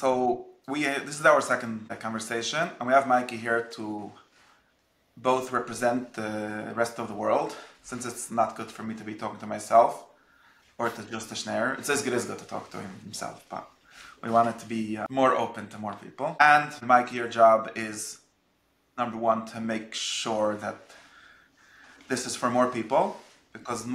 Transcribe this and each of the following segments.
So this is our second conversation, and we have Mikey here to both represent the rest of the world, since it's not good for me to be talking to myself or to just a Shnayor. It's as good to talk to himself, but we want it to be more open to more people. And Mikey, your job is, number one, to make sure that this is for more people, because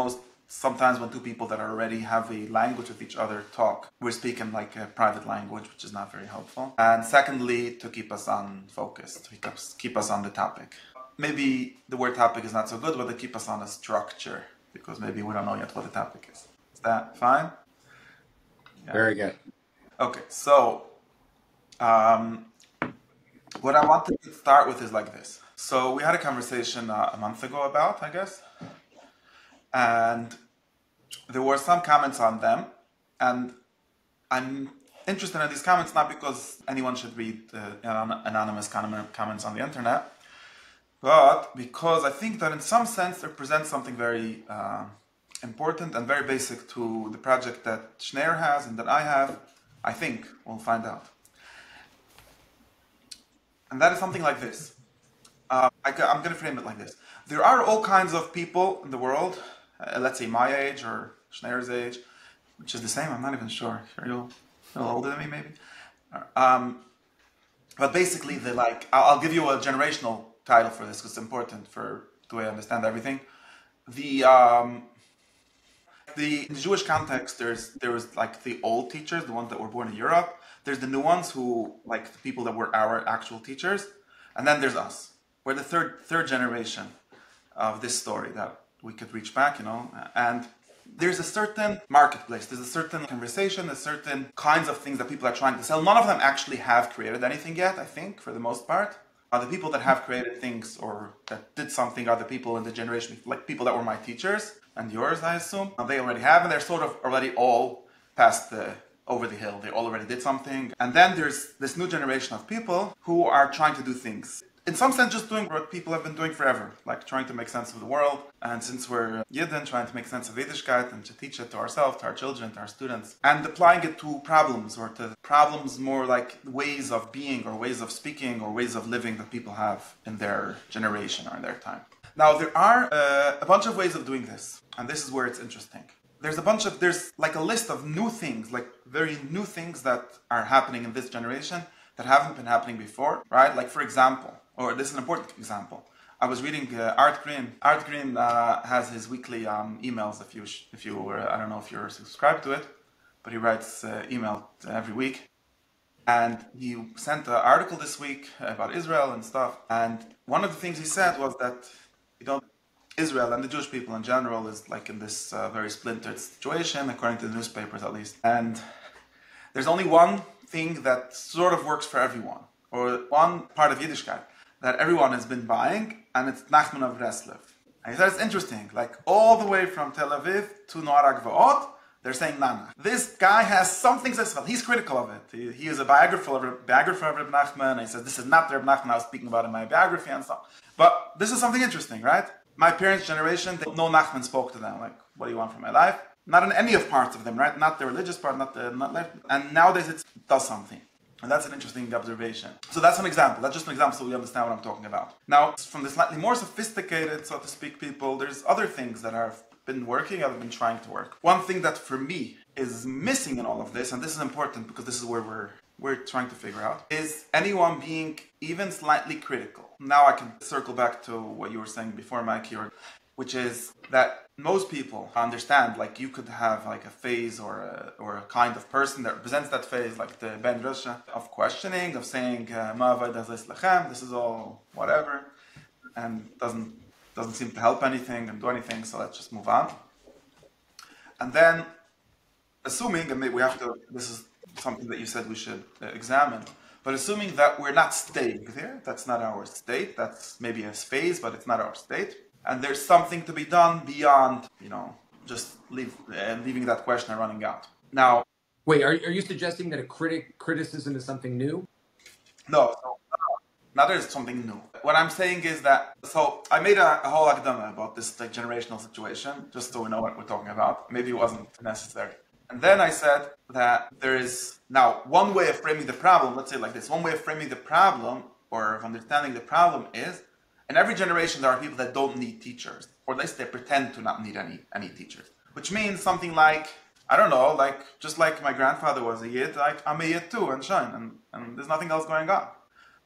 sometimes when two people that already have a language with each other talk, we're speaking like a private language, which is not very helpful. And secondly, to keep us on focus, to keep us on the topic. Maybe the word topic is not so good, but to keep us on a structure, because maybe we don't know yet what the topic is. Is that fine? Yeah. Very good. Okay, so what I wanted to start with is like this. So we had a conversation a month ago about, I guess, and there were some comments on them, and I'm interested in these comments not because anyone should read anonymous comments on the internet, but because I think that in some sense they present something very important and very basic to the project that Shnayor has and that I have. I think we'll find out. And that is something like this. I'm going to frame it like this. There are all kinds of people in the world, let's say my age or Shnayor's age, which is the same, I'm not even sure. You're a little older than me, maybe. But basically, I'll give you a generational title for this because it's important for the way I understand everything. In the Jewish context, there was like the old teachers, the ones that were born in Europe. There's the new ones who, like the people that were our actual teachers. And then there's us. We're the third generation of this story that we could reach back, and there's a certain marketplace, there's a certain conversation, there's certain kinds of things that people are trying to sell. None of them actually have created anything yet, I think, for the most part. The people that have created things or that did something are the people in the generation, like people that were my teachers and yours, I assume. They already have, and they're sort of already all past over the hill. They already did something. And then there's this new generation of people who are trying to do things. In some sense, just doing what people have been doing forever, like trying to make sense of the world. And since we're Yidden, trying to make sense of Yiddishkeit and to teach it to ourselves, to our children, to our students, and applying it to problems, or to problems more like ways of being or ways of speaking or ways of living that people have in their generation or in their time. Now, there are a bunch of ways of doing this, and this is where it's interesting. There's like a list of new things, like very new things that are happening in this generation that haven't been happening before, right? Like, for example, or this is an important example. I was reading Art Green. Art Green has his weekly emails. If you were, I don't know if you're subscribed to it, but he writes email every week. And he sent an article this week about Israel and stuff. And one of the things he said was that Israel and the Jewish people in general is like in this very splintered situation, according to the newspapers at least. And there's only one thing that sort of works for everyone, or one part of Yiddishkeit that everyone has been buying, and it's Nachman of Breslev. And he said it's interesting, like all the way from Tel Aviv to Noarag Va'ot, they're saying Nana. This guy has something special. He's critical of it. He is a biographer of Reb Nachman, and he says, this is not the Reb Nachman I was speaking about in my biography and stuff. But this is something interesting, right? My parents' generation, no Nachman spoke to them. Like, what do you want from my life? Not in any of parts of them, right? Not the religious part, and nowadays it does something. And that's an interesting observation. So that's an example. That's just an example so we understand what I'm talking about. Now, from the slightly more sophisticated, so to speak, people, there's other things that have been working, I've been trying to work. One thing that for me is missing in all of this, and this is important because this is where we're trying to figure out, is anyone being even slightly critical. Now I can circle back to what you were saying before, Mikey, which is that most people understand, like you could have like a phase or a kind of person that represents that phase, like the Ben Rusha, of questioning, of saying, this is all whatever, and doesn't seem to help anything and do anything, so let's just move on. And then, assuming, and maybe we have to, this is something that you said we should examine, but assuming that we're not staying there, that's not our state, that's maybe a phase, but it's not our state, and there's something to be done beyond, just leaving that question and running out. Now, wait, are you suggesting that a criticism is something new? No, now there's something new. What I'm saying is that, so I made a whole akdama about this like generational situation, just so we know what we're talking about. Maybe it wasn't necessary. And then I said that there is now one way of framing the problem, let's say like this, one way of framing the problem or of understanding the problem is in every generation there are people that don't need teachers, or at least they pretend to not need any teachers. Which means something like, I don't know, like just like my grandfather was a Yid, like I'm a Yid too, and Shine, and there's nothing else going on.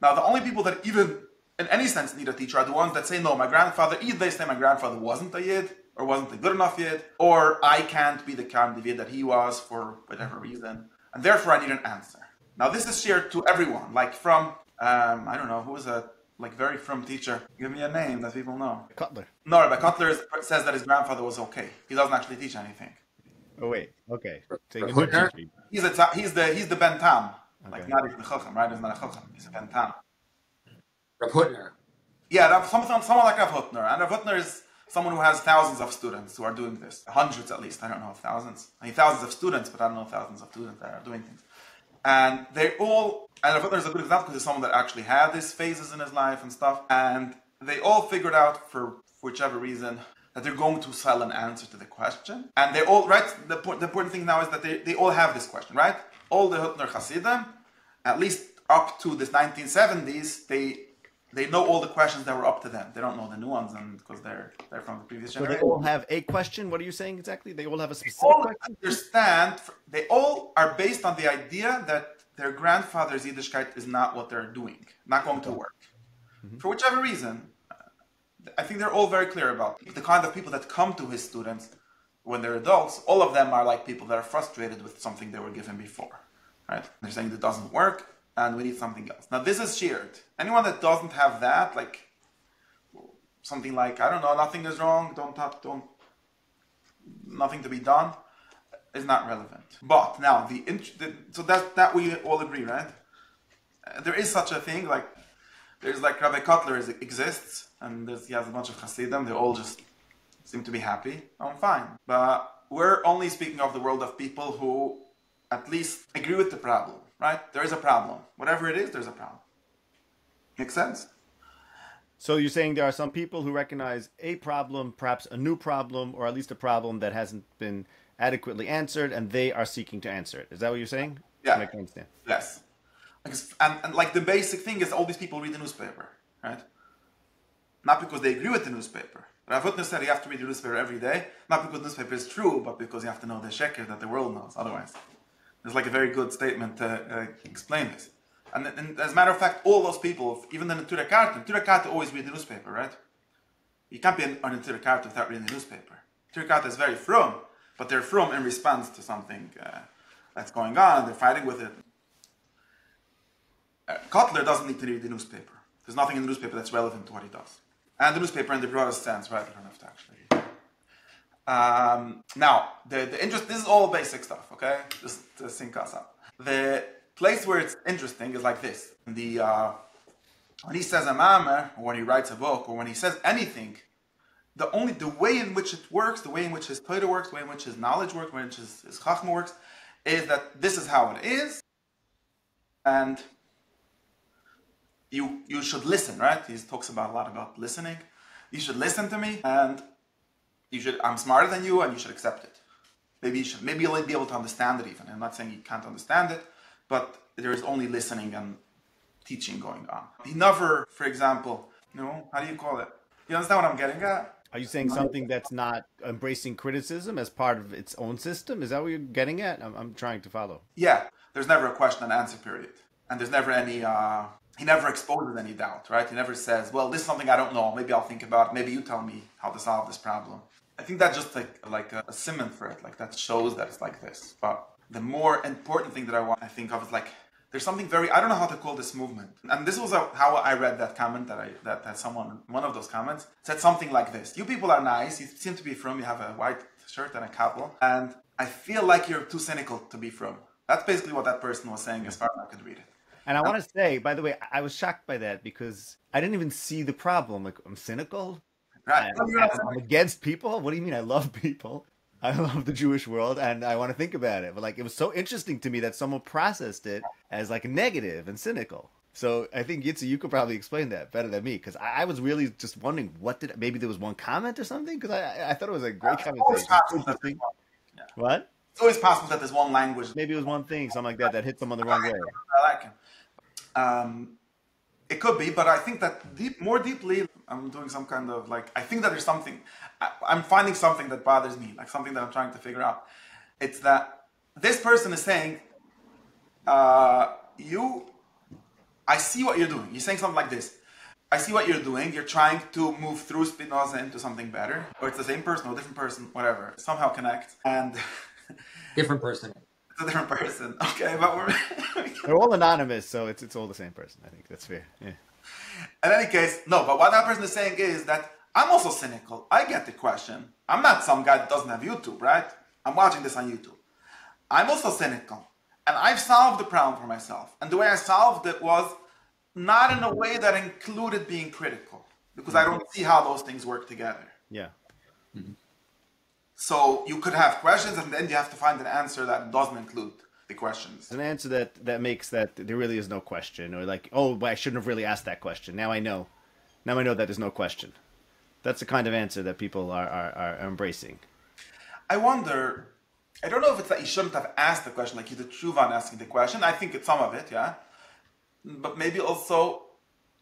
Now the only people that even in any sense need a teacher are the ones that say, no, my grandfather, either they say my grandfather wasn't a Yid, or wasn't a good enough Yid, or I can't be the kind of Yid that he was for whatever reason, and therefore I need an answer. Now this is shared to everyone, like from, I don't know, who is a like very frum teacher? Give me a name that people know. Cutler. No, Rabbi Cutler says that his grandfather was okay. He doesn't actually teach anything. Oh wait, okay. So He's the Ben Tam, like Okay. not even the Chacham, right? He's not a Chacham. He's a Ben Tam. Rav Hutner. Yeah, someone like Rav Hutner, and Rav Hutner is someone who has thousands of students who are doing this, hundreds at least. I don't know if thousands. I mean thousands of students, but I don't know thousands of students that are doing things. And they all, and Rav Hutner is a good example because he's someone that actually had these phases in his life and stuff, and they all figured out for whichever reason that they're going to sell an answer to the question. And they all, right, the important thing now is that they all have this question, right? All the Hutner Hasidim, at least up to this 1970s, they know all the questions that were up to them. They don't know the new ones, and because they're from the previous So generation. they all have a question. What are you saying exactly? They all have a specific All question. understand. They all are based on the idea that their grandfather's Yiddishkeit is not what they're doing, not going to work, for whichever reason. I think they're all very clear about the kind of people that come to his students when they're adults. All of them are like people that are frustrated with something they were given before, right? They're saying it doesn't work and we need something else. Now this is shared. Anyone that doesn't have that, like something like, I don't know, nothing is wrong, nothing to be done, is not relevant. But now so that we all agree, right? There is such a thing, like there's like Rabbi Cutler exists, and he has a bunch of Hasidim. They all just seem to be happy. I'm fine, but we're only speaking of the world of people who at least agree with the problem, right? There is a problem. Whatever it is, there's a problem. Makes sense? So you're saying there are some people who recognize a problem, perhaps a new problem, or at least a problem that hasn't been adequately answered, and they are seeking to answer it. Is that what you're saying? Yeah. I can understand. Yes. And like the basic thing is all these people read the newspaper, right? Not because they agree with the newspaper. Rav Hutner said you have to read the newspaper every day, not because the newspaper is true, but because you have to know the sheker that the world knows. Otherwise, there's like a very good statement to explain this. And as a matter of fact, all those people, even the Neturei Karta always read the newspaper, right? You can't be an Neturei Karta without reading the newspaper. Neturei Karta is very frum, but they're frum in response to something that's going on, and they're fighting with it. Kotler doesn't need to read the newspaper. There's nothing in the newspaper that's relevant to what he does. And the newspaper in the broadest sense, right? I don't have to actually. Now, the interest, this is all basic stuff, okay? Just to sync us up. The place where it's interesting is like this. When he says a mamer, or when he writes a book, or when he says anything, the way in which it works, the way in which his Torah works, the way in which his knowledge works, the way in which his Chachma works, is that this is how it is. And you should listen, right? He talks a lot about listening. You should listen to me, and I'm smarter than you, and you should accept it. Maybe you'll be able to understand it even. I'm not saying you can't understand it, but there is only listening and teaching going on. He never, for example, how do you call it? You understand what I'm getting at? Are you saying something that's not embracing criticism as part of its own system? Is that what you're getting at? I'm trying to follow. Yeah, there's never a question and answer period. And there's never any, he never exposes any doubt, right? He never says, well, this is something I don't know. Maybe I'll think about it. Maybe you tell me how to solve this problem. I think that's just like a simon for it. Like that shows that it's like this. But the more important thing that I think of is like, there's something I don't know how to call this movement. And this was how I read that comment that someone, one of those comments, said something like this. You people are nice. You seem to be from, you have a white shirt and a couple. And I feel like you're too cynical to be from. That's basically what that person was saying as far as I could read it. And I want to say, by the way, I was shocked by that because I didn't even see the problem. Like, I'm cynical. Right. I'm against people. What do you mean? I love people. I love the Jewish world, and I want to think about it. But like, it was so interesting to me that someone processed it as like negative and cynical. So I think Yitzchok, you could probably explain that better than me, because I was really just wondering maybe there was one comment or something, because I thought it was a great conversation. Yeah. What? It's always possible that there's one language. Maybe it was one thing, something like that, that hit someone the wrong way. I like him. It could be, but I think that more deeply, I'm doing some kind of like, I think that there's something, I'm finding something that bothers me, like something that I'm trying to figure out. It's that this person is saying, I see what you're doing. You're saying something like this. I see what you're doing. You're trying to move through Spinoza into something better. Or it's the same person or different person, whatever. Somehow connect. And Different person. it's a different person. Okay, but we're... They're all anonymous, so it's all the same person. I think that's fair. Yeah. In any case, no, but what that person is saying is that I'm also cynical. I get the question. I'm not some guy that doesn't have YouTube, right? I'm watching this on YouTube. I'm also cynical. And I've solved the problem for myself. And the way I solved it was not in a way that included being critical. Because I don't see how those things work together. Yeah. Mm-hmm. So you could have questions and then you have to find an answer that doesn't include the questions. An answer that makes that there really is no question, or like, oh, well, I shouldn't have really asked that question. Now I know that there's no question. That's the kind of answer that people are embracing. I wonder, I don't know if it's that you shouldn't have asked the question, like you did tshuva on asking the question. I think it's some of it, yeah. But maybe also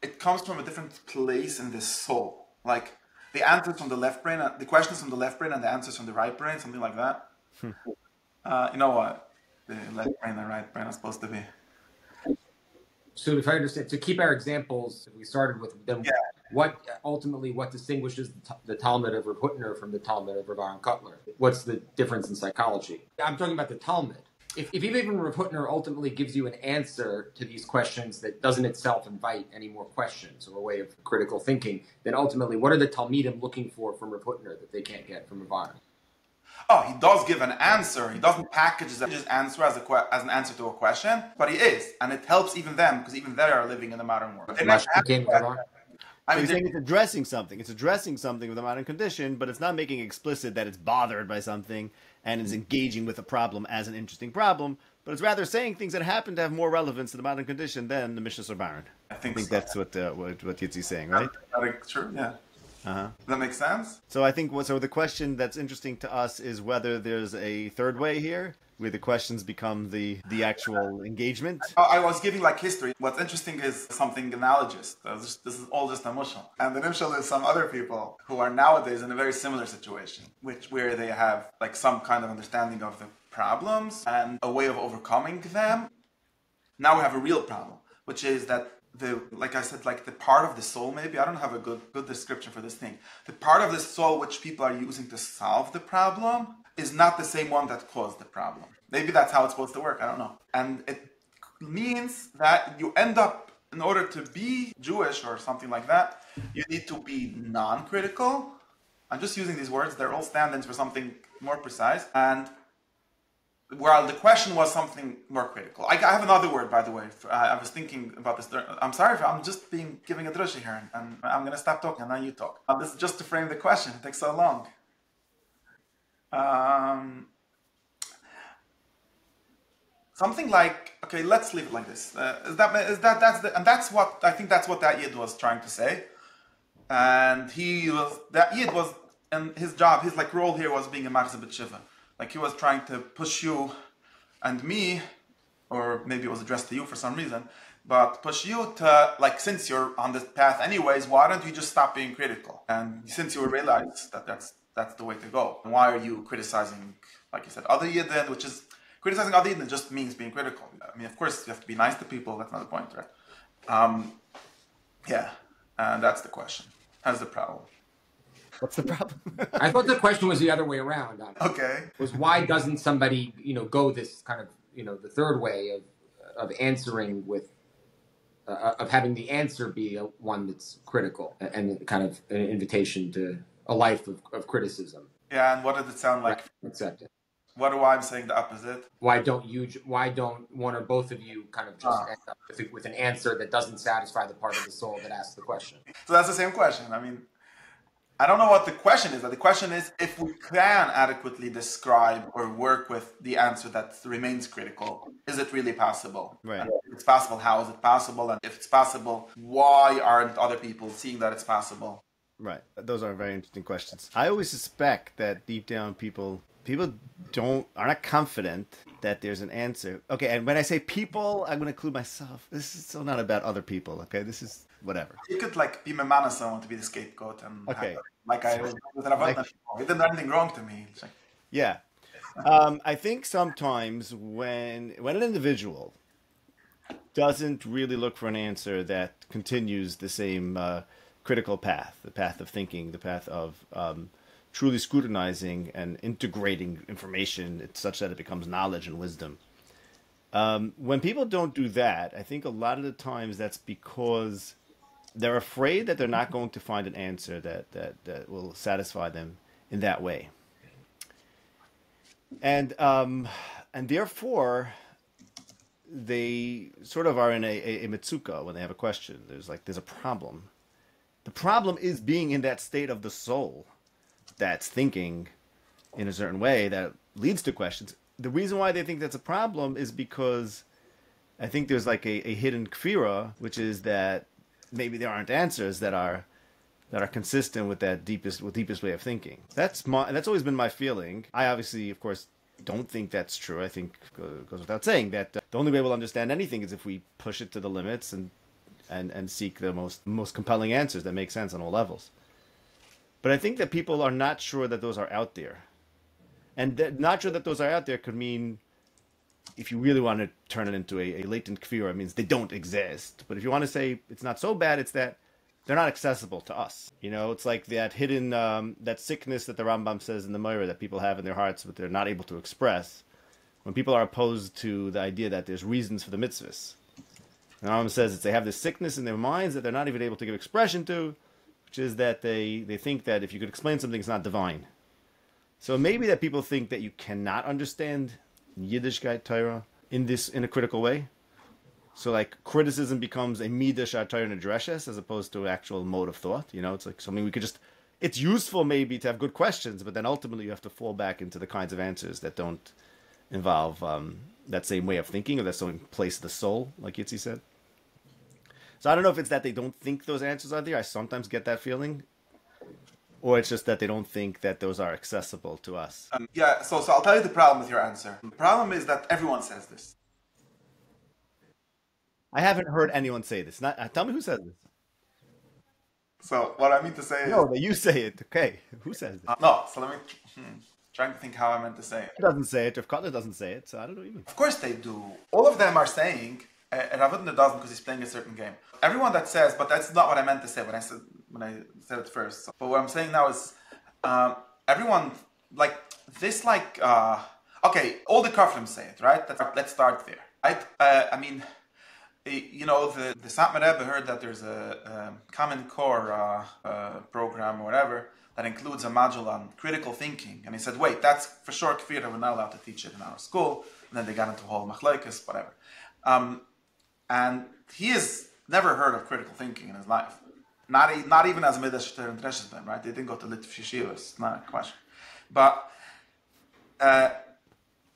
it comes from a different place in the soul. Like the answers from the left brain, the questions from the left brain and the answers from the right brain, something like that. You know what? The left brain and the right brain are supposed to be. So if I understand, to keep our examples, we started with then Yeah. what distinguishes the Talmud of Rav Hutner from the Talmud of Rav Aaron Kotler? What's the difference in psychology? I'm talking about the Talmud. If even Rav Hutner ultimately gives you an answer to these questions that doesn't itself invite any more questions or a way of critical thinking, then ultimately what are the Talmidim looking for from Rav Hutner that they can't get from Rav Aaron? Oh, he does give an answer. He doesn't package his answer as an answer to a question, but he is. And it helps even them, because even they are living in the modern world. So You're saying it's addressing something. It's addressing something with the modern condition, but it's not making explicit that it's bothered by something and is engaging with a problem as an interesting problem, but it's rather saying things that happen to have more relevance to the modern condition than the Mishnah Baron. I think so. That's what Yitzi's saying, right? True, yeah. Uh-huh. Does that make sense? So I think the question that's interesting to us is whether there's a third way here, where the questions become the actual engagement. I was giving like history. What's interesting is something analogous. This is all just a mushal. And the nimshal is some other people who are nowadays in a very similar situation, where they have like some kind of understanding of the problems and a way of overcoming them. Now we have a real problem, which is that like I said, like the part of the soul, maybe, I don't have a good description for this thing. The part of the soul which people are using to solve the problem is not the same one that caused the problem. Maybe that's how it's supposed to work, I don't know. And it means that you end up, in order to be Jewish or something like that, you need to be non-critical. I'm just using these words, they're all stand-ins for something more precise. And while the question was something more critical. I have another word, by the way. I was thinking about this. I'm sorry if I'm just giving a drusha here, and I'm going to stop talking, and now you talk. This is just to frame the question. It takes so long. Something like, okay, let's leave it like this. That's what I think. That's what that Yid was trying to say, and that Yid was, and his job, his like role here was being a machzeh shiva. Like he was trying to push you and me, or maybe it was addressed to you for some reason, but push you to, like, since you're on this path anyways, why don't you just stop being critical? And since you realize that that's the way to go, why are you criticizing, like you said, other Yidden, which is, criticizing other Yidden just means being critical. I mean, of course, you have to be nice to people, that's not the point, right? Yeah, and that's the question. That's the problem. What's the problem? I thought the question was the other way around. Okay. Was why doesn't somebody, go this kind of, the third way of answering with, of having the answer be one that's critical and kind of an invitation to a life of criticism. Yeah, and what did it sound like? Accept it. What do I'm saying the opposite? Why don't one or both of you kind of just end up with an answer that doesn't satisfy the part of the soul that asks the question? So that's the same question. I mean, I don't know what the question is, but the question is if we can adequately describe or work with the answer that remains critical, is it really possible? Right. And if it's possible, how is it possible? And if it's possible, why aren't other people seeing that it's possible? Right. Those are very interesting questions. I always suspect that deep down people people are not confident that there's an answer. Okay, and when I say people, I'm going to include myself. This is still not about other people. Okay, this is whatever. You could like be Memana, someone to be the scapegoat, and Okay, like I was with Rav. He didn't do anything wrong to me. It's like, yeah. I think sometimes when an individual doesn't really look for an answer that continues the same critical path, the path of thinking, the path of truly scrutinizing and integrating information such that it becomes knowledge and wisdom. When people don't do that, I think a lot of the times that's because they're afraid that they're not going to find an answer that will satisfy them in that way. And therefore, they sort of are in a mitsuka when they have a question. There's a problem. The problem is being in that state of the soul that's thinking in a certain way that leads to questions. The reason why they think that's a problem is because I think there's like a hidden kfira, which is that maybe there aren't answers that are consistent with that deepest way of thinking. That's always been my feeling. I obviously, of course, don't think that's true. I think it goes without saying that the only way we'll understand anything is if we push it to the limits and seek the most compelling answers that make sense on all levels. But I think that people are not sure that those are out there. And not sure that those are out there could mean, if you really want to turn it into a latent kfira, it means they don't exist. But if you want to say it's not so bad, it's that they're not accessible to us. You know, it's like that hidden, that sickness that the Rambam says in the Moira that people have in their hearts, but they're not able to express. When people are opposed to the idea that there's reasons for the mitzvahs. The Rambam says that they have this sickness in their minds that they're not even able to give expression to, which is that they think that if you could explain something, it's not divine. So maybe that people think that you cannot understand Yiddishkeit Torah in a critical way. So like criticism becomes a midah Torah nedreshes as opposed to an actual mode of thought. You know, it's like something we could just. It's useful maybe to have good questions, but then ultimately you have to fall back into the kinds of answers that don't involve that same way of thinking or that same place of the soul, like Yitzi said. So I don't know if it's that they don't think those answers are there. I sometimes get that feeling. Or it's just that they don't think that those are accessible to us. Yeah, so I'll tell you the problem with your answer. The problem is that everyone says this. I haven't heard anyone say this. Tell me who says this. So what I mean to say is... No, that you say it. Okay, who says this? No, so let me... trying to think how I meant to say it. He doesn't say it. If Kotler doesn't say it, so I don't know what you mean. Of course they do. All of them are saying, and Ravutner doesn't because he's playing a certain game. Everyone that says, but that's not what I meant to say when I said it first. So, but what I'm saying now is, everyone like this, like okay, all the Kafrim say it, right? Let's start there, right? I mean, you know, the Satmar Rebbe heard that there's a Common Core program or whatever that includes a module on critical thinking, and he said, wait, that's for sure Kfira, we're not allowed to teach it in our school. And then they got into whole machlokes, whatever. And he has never heard of critical thinking in his life. Not even as a Midrash and Treshesben, right? They didn't go to Litv Yeshivas, not a question. But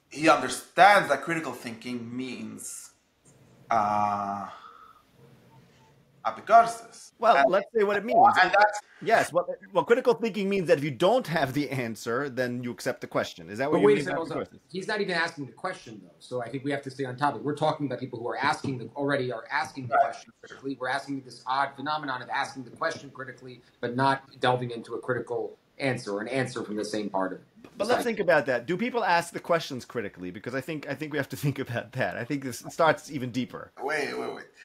he understands that critical thinking means apikarsis. Well, let's say what it means. Yes, well, critical thinking means that if you don't have the answer, then you accept the question. Is that what you mean? He's not even asking the question, though. So I think we have to stay on topic. We're talking about people who are asking the question critically. We're asking this odd phenomenon of asking the question critically, but not delving into a critical answer or an answer from the same part of it. But let's think about that. Do people ask the questions critically? Because I think we have to think about that. I think this starts even deeper. Wait.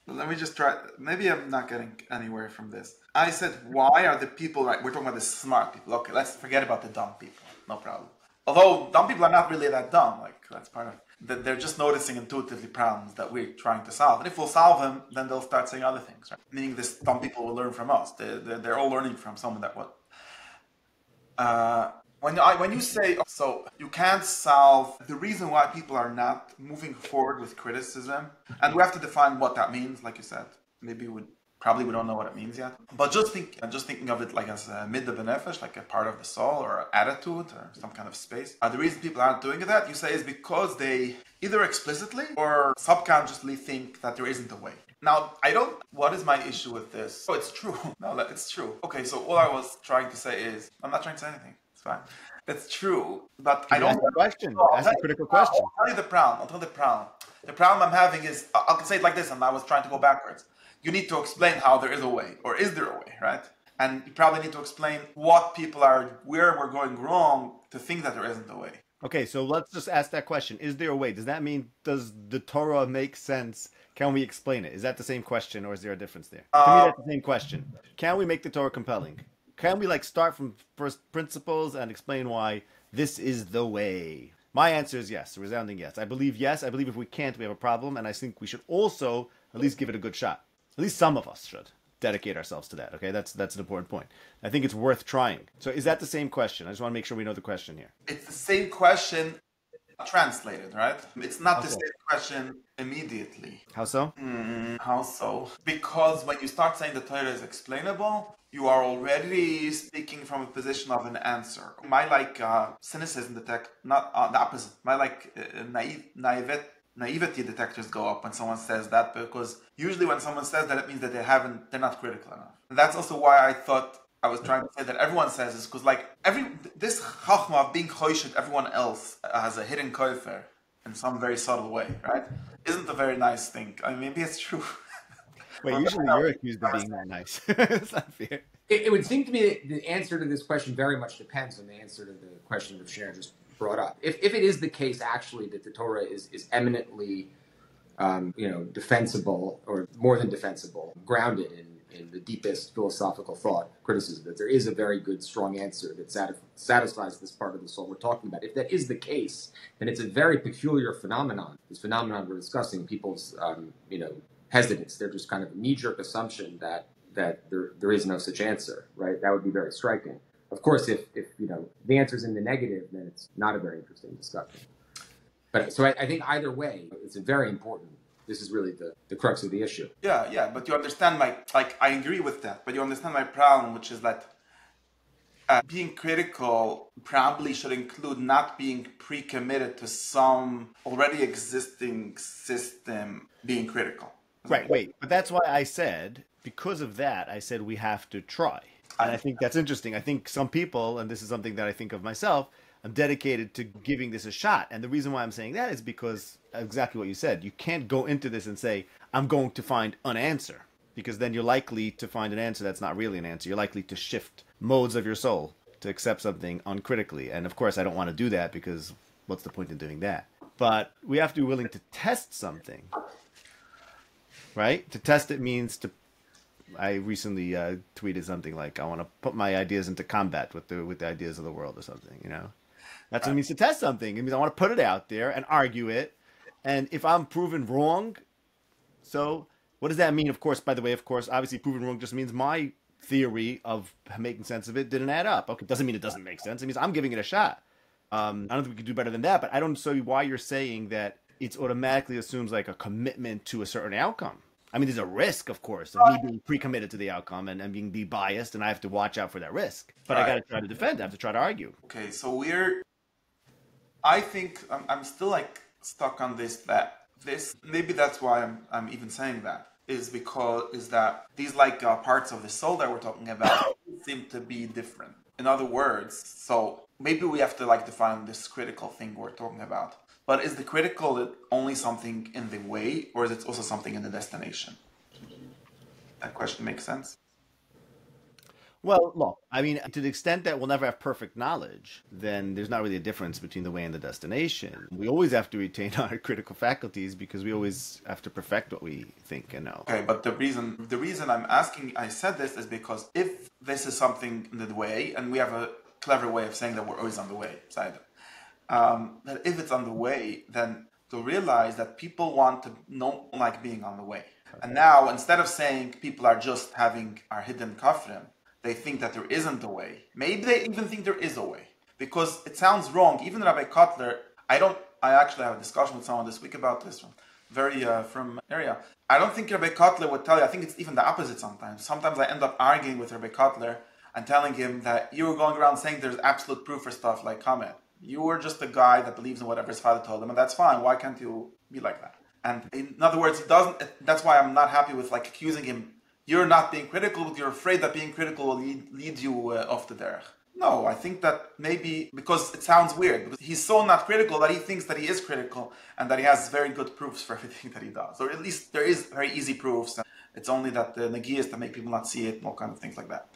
Let me just try. Maybe I'm not getting anywhere from this. I said, why are the people, right? We're talking about the smart people. Okay, let's forget about the dumb people. No problem. Although dumb people are not really that dumb. Like, that's part of... They're just noticing intuitively problems that we're trying to solve. And if we'll solve them, then they'll start saying other things, right? Meaning this dumb people will learn from us. They're all learning from someone that what... When you say, so you can't solve the reason why people are not moving forward with criticism, and we have to define what that means, like you said. Maybe we don't know what it means yet. But just thinking of it like as a midda benefesh, like a part of the soul or attitude or some kind of space. The reason people aren't doing that, you say, is because they either explicitly or subconsciously think that there isn't a way. Now, what is my issue with this? Oh, it's true. No, it's true. Okay, so all I was trying to say is, I'm not trying to say anything. It's fine. That's true, but Can I you don't. ask the question? No, Ask the critical question. I'll tell you the problem. I'll tell you the problem. The problem I'm having is, I'll say it like this, and I was trying to go backwards. You need to explain how there is a way, or is there a way, right? And you probably need to explain what people are, where we're going wrong to think that there isn't a way. Okay, so let's just ask that question. Is there a way? Does that mean, does the Torah make sense? Can we explain it? Is that the same question, or is there a difference there? To me, that's the same question. Can we make the Torah compelling? Can we start from first principles and explain why this is the way? My answer is yes, a resounding yes. I believe yes. I believe if we can't, we have a problem, and I think we should also at least give it a good shot. At least some of us should dedicate ourselves to that. Okay, that's an important point. I think it's worth trying. So is that the same question? I just want to make sure we know the question here. It's the same question translated, right? It's not the same question immediately. How so? How so? Because when you start saying the Torah is explainable, you are already speaking from a position of an answer. My cynicism detect, not the opposite. My naivety detectors go up when someone says that, because usually when someone says that, it means that they're not critical enough. And that's also why I thought I was trying to say that everyone says this, because this chachma of being choished everyone else has a hidden kofer in some very subtle way, right? Isn't a very nice thing. I mean, maybe it's true. Wait, usually you're accused of being not nice. It's not fair. It would seem to me that the answer to this question very much depends on the answer to the question that Shnayor just brought up. If it is the case, actually, that the Torah is eminently, defensible, or more than defensible, grounded in the deepest philosophical thought, criticism, that there is a very good, strong answer that satisfies this part of the soul we're talking about. If that is the case, then it's a very peculiar phenomenon. This phenomenon we're discussing, people's, hesitance. They're just kind of a knee-jerk assumption that there is no such answer, right? That would be very striking. Of course, if the answer is in the negative, then it's not a very interesting discussion. But so I think either way, it's very important. This is really the crux of the issue. Yeah, but you understand I agree with that, but you understand my problem, which is that being critical probably should include not being pre-committed to some already existing system being critical. Right, wait, but that's why I said, because of that, I said we have to try. And I think that's interesting. I think some people, and this is something that I think of myself, I'm dedicated to giving this a shot. And the reason why I'm saying that is because exactly what you said. You can't go into this and say, I'm going to find an answer, because then you're likely to find an answer that's not really an answer. You're likely to shift modes of your soul to accept something uncritically. And of course, I don't want to do that, because what's the point in doing that? But we have to be willing to test something, right? To test it means to... I recently tweeted something like, I want to put my ideas into combat with the ideas of the world or something, That's what it means to test something. It means I want to put it out there and argue it. And if I'm proven wrong, so what does that mean? Of course, obviously proven wrong just means my theory of making sense of it didn't add up. Okay, doesn't mean it doesn't make sense. It means I'm giving it a shot. I don't think we could do better than that, but I don't see why you're saying that it automatically assumes a commitment to a certain outcome. I mean, there's a risk, of course, of me being pre-committed to the outcome and being biased, and I have to watch out for that risk. But I got to try to defend. I have to try to argue. Okay, so I think I'm still stuck on this. Maybe that's why I'm even saying that is that these parts of the soul that we're talking about seem to be different. In other words, so maybe we have to define this critical thing we're talking about. But is the critical only something in the way, or is it also something in the destination? That question makes sense? Well, look, I mean, to the extent that we'll never have perfect knowledge, then there's not really a difference between the way and the destination. We always have to retain our critical faculties, because we always have to perfect what we think and know. Okay, but the reason I said this is because if this is something in the way, and we have a clever way of saying that we're always on the way, that if it's on the way, then to realize that people want to not like being on the way. Okay. And now, instead of saying people are just having our hidden kafrim, they think that there isn't a way. Maybe they even think there is a way, because it sounds wrong. Even Rabbi Kotler, I actually have a discussion with someone this week about this from area. I don't think Rabbi Kotler would tell you. I think it's even the opposite sometimes. Sometimes I end up arguing with Rabbi Kotler and telling him that you were going around saying there's absolute proof for stuff like Kamet. You were just a guy that believes in whatever his father told him, and that's fine. Why can't you be like that? And in other words, that's why I'm not happy with accusing him. You're not being critical, but you're afraid that being critical will lead you off the derech. No, I think that maybe because it sounds weird, because he's so not critical that he thinks that he is critical and that he has very good proofs for everything that he does. Or at least there is very easy proofs. And it's only that the nagias that make people not see it and all kind of things like that.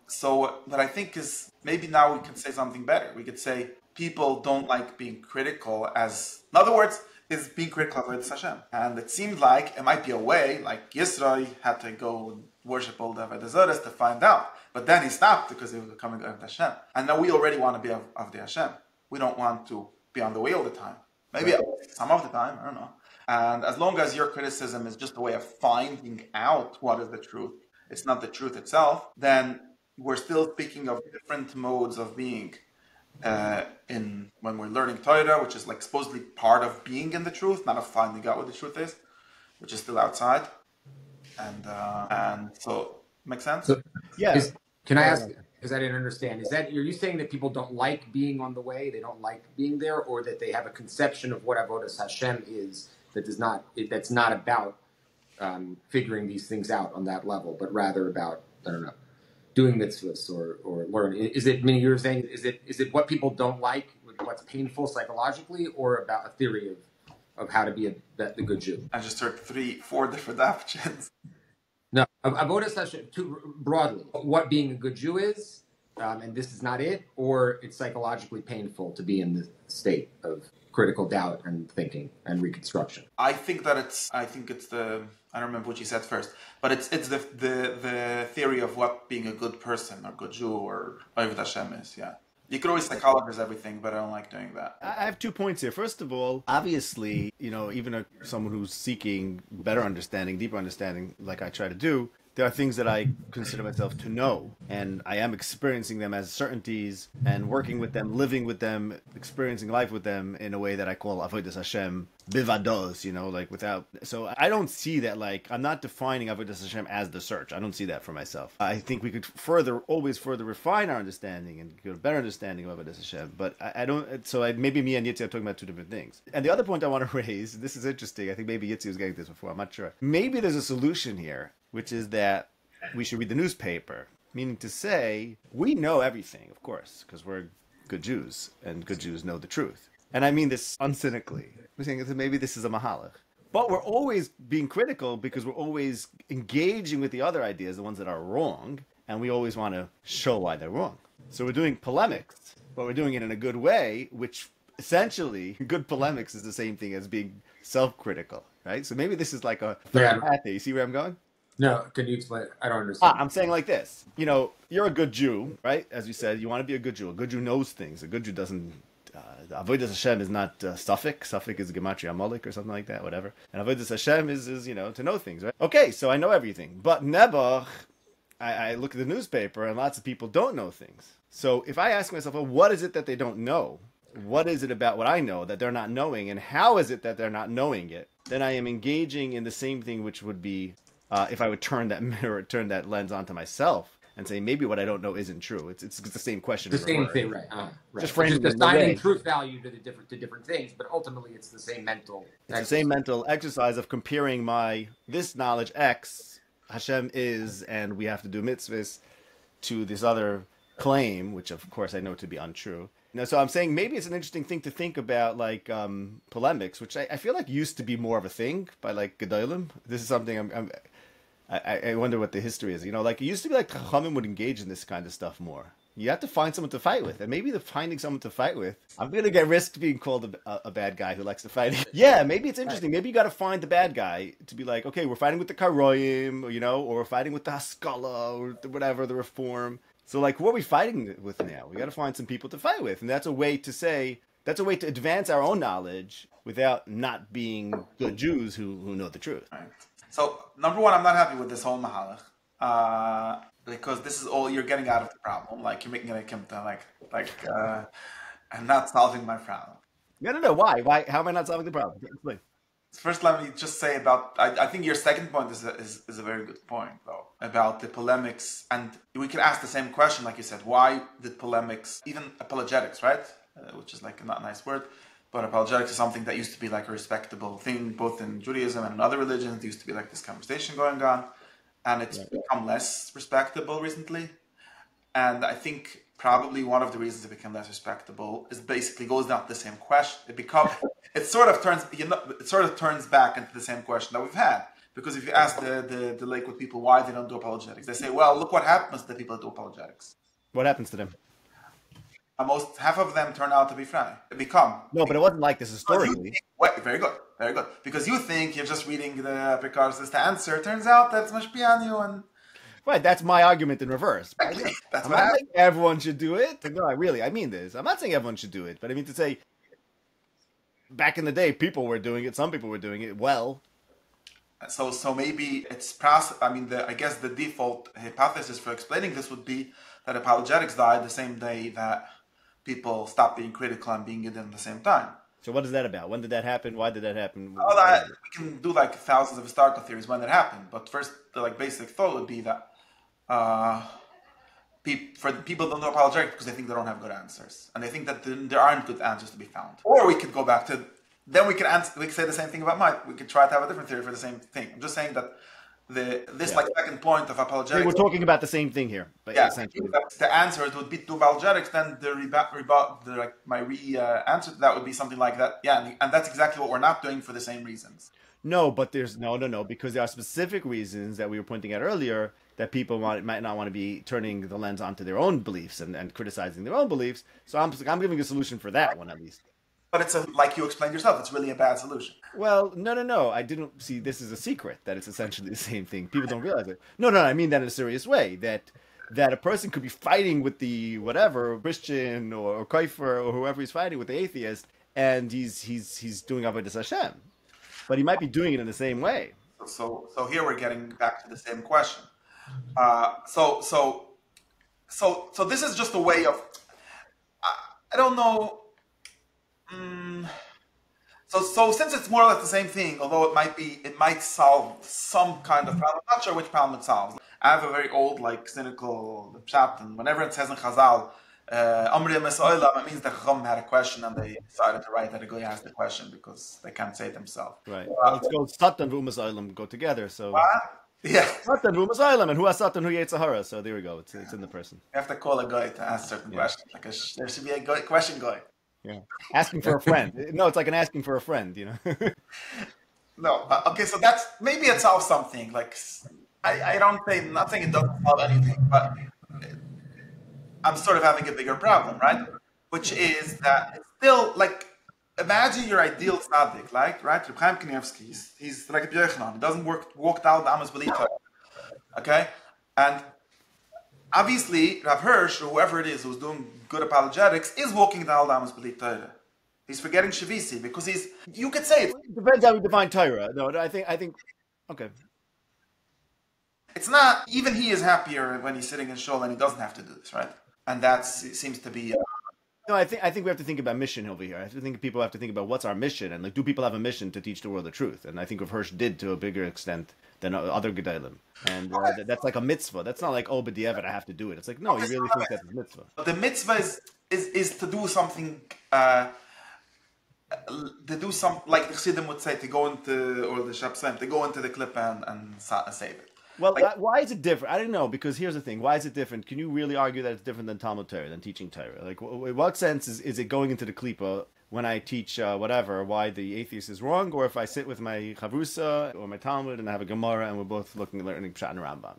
So what I think is maybe now we can say something better. We could say people don't like being critical as, in other words, is being critical of Avodas Hashem. And it seemed like it might be a way, like Yisro had to go and worship all the Avodah Zarahs to find out. But then he stopped because he was becoming Avodah Hashem. And now we already want to be of the Hashem. We don't want to be on the way all the time. Maybe some of the time, I don't know. And as long as your criticism is just a way of finding out what is the truth, it's not the truth itself, then we're still speaking of different modes of being in when we're learning Torah, which is like supposedly part of being in the truth, not of finding out what the truth is, which is still outside. And so, makes sense? So, Yeah. Can I ask, because I didn't understand, are you saying that people don't like being on the way, they don't like being there, or that they have a conception of what Avodas Hashem is that's not about figuring these things out on that level, but rather about, I don't know, doing mitzvahs or learning? You're saying, is it what people don't like, what's painful psychologically, or about a theory of how to be the good Jew? I just heard 4 different options. No, Avodas Hashem, too broadly, what being a good Jew is, and this is not it, or it's psychologically painful to be in the state of critical doubt and thinking and reconstruction. I think it's the, I don't remember what you said first, but it's the theory of what being a good person or good Jew or Avodas Hashem is, yeah. You could always psychologize everything, but I don't like doing that. I have 2 points here. First of all, obviously, even someone who's seeking better understanding, deeper understanding, like I try to do, there are things that I consider myself to know, and I am experiencing them as certainties and working with them, living with them, experiencing life with them in a way that I call Avodas Hashem bivados, like without. So I don't see that, like, I'm not defining Avodas Hashem as the search. I don't see that for myself. I think we could always further refine our understanding and get a better understanding of Avodas Hashem, but I don't. So maybe me and Yitzi are talking about 2 different things. And the other point I want to raise, this is interesting. I think maybe Yitzi was getting this before. I'm not sure. Maybe there's a solution here, which is that we should read the newspaper, meaning to say, we know everything, of course, because we're good Jews, and good Jews know the truth. And I mean this uncynically. I'm saying that maybe this is a mahalach. But we're always being critical because we're always engaging with the other ideas, the ones that are wrong, and we always want to show why they're wrong. So we're doing polemics, but we're doing it in a good way, which essentially, good polemics is the same thing as being self-critical, right? So maybe this is like a third path there. You see where I'm going? No, can you explain? I don't understand. I'm saying like this. You're a good Jew, right? As you said, you want to be a good Jew. A good Jew knows things. A good Jew doesn't. Avodas Hashem is not Suffolk. Suffolk is Gematria Amalek or something like that, whatever. And Avodas Hashem is to know things, right? Okay, so I know everything. But Nebuch, I look at the newspaper and lots of people don't know things. So if I ask myself, well, what is it that they don't know? What is it about what I know that they're not knowing? And how is it that they're not knowing it? Then I am engaging in the same thing, which would be if I would turn that lens onto myself and say maybe what I don't know isn't true. It's the same question. The same thing, right? Right. Just framing it assigning truth value to different things, but ultimately it's the same mental. It's the same mental exercise of comparing this knowledge X Hashem is, and we have to do mitzvahs, to this other claim, which of course I know to be untrue. So I'm saying maybe it's an interesting thing to think about, like polemics, which I feel like used to be more of a thing by like Gedolim. This is something I wonder what the history is. Like it used to be like Chachamim would engage in this kind of stuff more. You have to find someone to fight with, and maybe finding someone to fight with, I'm gonna risk being called a bad guy who likes to fight. Yeah, maybe it's interesting. Maybe you got to find the bad guy to be like, okay, we're fighting with the Karoyim, or we're fighting with the Haskalah, or whatever, the Reform. So, like, who are we fighting with now? We got to find some people to fight with. And that's a way to advance our own knowledge without not being good Jews who know the truth. Right. So, number one, I'm not happy with this whole mahalach. Because this is all you're getting out of the problem. Like, you're making it a kimta, and not solving my problem. No. Why? How am I not solving the problem? Explain. First, let me just say I think your second point is a very good point, though, about the polemics. And we could ask the same question, like you said, why did polemics, even apologetics, right? Which is like not a nice word, but apologetics is something that used to be like a respectable thing, both in Judaism and in other religions. There used to be like this conversation going on, and it's become less respectable recently. And I think probably one of the reasons it became less respectable is basically goes down to the same question. It sort of turns back into the same question that we've had. Because if you ask the Lakewood people why they don't do apologetics, they say, well, look what happens to the people that do apologetics. What happens to them? Almost half of them turn out to be become. No, but it wasn't like this historically. Very good, very good. Because you think you're just reading the Picard's list to answer. Turns out that's Mashpianu and... Right, that's my argument in reverse. Exactly. I'm not saying everyone should do it. No, I mean this. I'm not saying everyone should do it, but I mean to say, back in the day, people were doing it. Some people were doing it well. So maybe it's process. I mean, I guess the default hypothesis for explaining this would be that apologetics died the same day that people stopped being critical and being good at the same time. So what is that about? When did that happen? Why did that happen? Well, we can do like thousands of historical theories when it happened, but first, the basic thought would be that for the people don't know apologetics because they think they don't have good answers, and they think that there aren't good answers to be found. Or we could go back to, then we could say the same thing about Mike. We could try to have a different theory for the same thing. I'm just saying that second point of apologetics. We're talking about the same thing here, but essentially the answer would be to apologetics. Then the answer to that would be something like that. Yeah, and that's exactly what we're not doing for the same reasons. No, but there's no, because there are specific reasons that we were pointing out earlier that people might not want to be turning the lens onto their own beliefs and criticizing their own beliefs. So I'm giving a solution for that one at least. But it's like you explained yourself, it's really a bad solution. Well, no. I didn't see this is a secret that it's essentially the same thing. People don't realize it. No, I mean that in a serious way. That a person could be fighting with the whatever Christian or Kaifer or whoever he's fighting with, the atheist, and he's doing Avodas Hashem, but he might be doing it in the same way. So here we're getting back to the same question. So this is just a way of I don't know. So since it's more or less the same thing, although it might solve some kind of problem. I'm not sure which problem it solves. I have a very old, cynical pshat, and whenever it says in Chazal, Amri Mesoilam, it means the Chacham had a question and they decided to write that a guy asked the question because they can't say it themselves. Right. Let's go. Satan and Mesoilam go together. So. What? Yeah. Satan and Mesoilam, and who has Satan, who Yetzahara. So there we go. It's in the person. You have to call a guy to ask certain questions. There should be a question guy. Yeah, asking for a friend. No, it's like an asking for a friend, No, okay, so maybe it solves something. I don't say nothing. It doesn't solve anything, but I'm sort of having a bigger problem, right? Which is that it's still imagine your ideal tzaddik, right? Reb Chaim Kanievsky, he's like a Yochanan. He doesn't walk down the Amos Belita, okay, and obviously, Rav Hirsch, or whoever it is who's doing good apologetics, is walking down Amos B'li Torah. He's forgetting Shavisi because you could say it depends how we define Torah. No, I think, okay. It's not, even he is happier when he's sitting in shul and he doesn't have to do this, right? And that seems to be... No, I think we have to think about mission over here. I think people have to think about what's our mission, and do people have a mission to teach the world the truth? And I think Rav Hirsch did to a bigger extent than other Gedalim. And that's like a mitzvah. That's not like, but I have to do it. It's like, no, you really think that's a mitzvah. But the mitzvah is to do something, like the Chassidim would say, to go into, or the Shabsayim, to go into the klipa and save it. Well, why is it different? I don't know, because here's the thing. Why is it different? Can you really argue that it's different than Talmud Torah, than teaching Torah? In what sense is it going into the klipa when I teach why the atheist is wrong, or if I sit with my chavrusa or my Talmud and I have a Gemara and we're both learning Pshat and Rambam,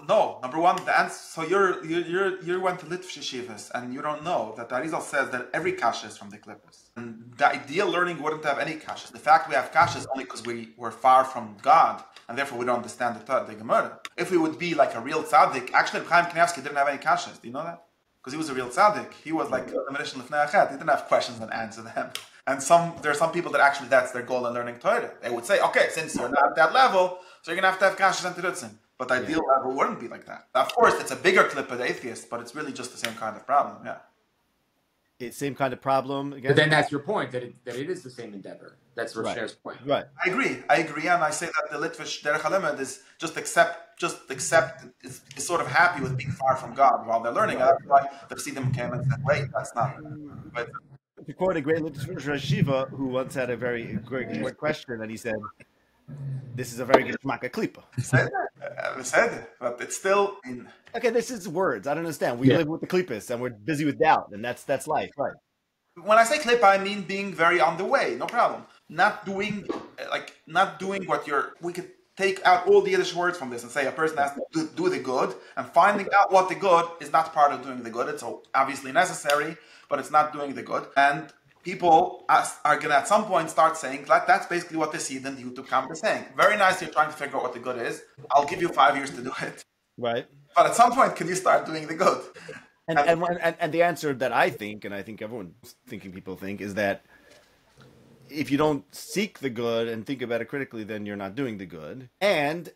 No, number one, the answer. So you went to Litvish yeshivas and you don't know that the Arizal says that every kasha is from the klippas, and the ideal learning wouldn't have any kashas. The fact we have kashas only because we were far from God, and therefore we don't understand the Gemara. If we would be like a real tzaddik, actually, Chaim Kanievsky didn't have any kashas. Do you know that? Because he was a real tzaddik. He was like the Medicine Lefnei Achet. He didn't have questions and answer them. And there are some people that actually that's their goal in learning Torah. They would say, okay, since you're not at that level, so you're going to have kashas and terutzim. But the ideal level wouldn't be like that. Of course, it's a bigger clip of the atheist, but it's really just the same kind of problem, yeah. It's same kind of problem. Again. But then that's your point, that it is the same endeavor. That's Roshnay's point. Right. I agree, and I say that the Litvish Derech HaLimed is just accept, is sort of happy with being far from God while they're learning. That's why the Chassidim came and said, wait, that's not... But, to quote a great Litvish Rosh Yeshiva who once had a very great question, and he said, This is a very good shmaka klipa. Said, but it's still in. Okay, this is words. I don't understand. We live with the klippas and we're busy with doubt, and that's life, right? When I say clip, I mean being very on the way. No problem. Not doing what you're. We could take out all the Yiddish words from this and say a person has to do the good, and finding out what the good is not part of doing the good. It's obviously necessary, but it's not doing the good. And people are going to at some point start saying, like, that's basically what the seed in the YouTube comment is saying. Very nice, you're trying to figure out what the good is. I'll give you 5 years to do it. Right. But at some point, can you start doing the good? And the answer that I think, and I think everyone thinking people think, is that if you don't seek the good and think about it critically, then you're not doing the good. And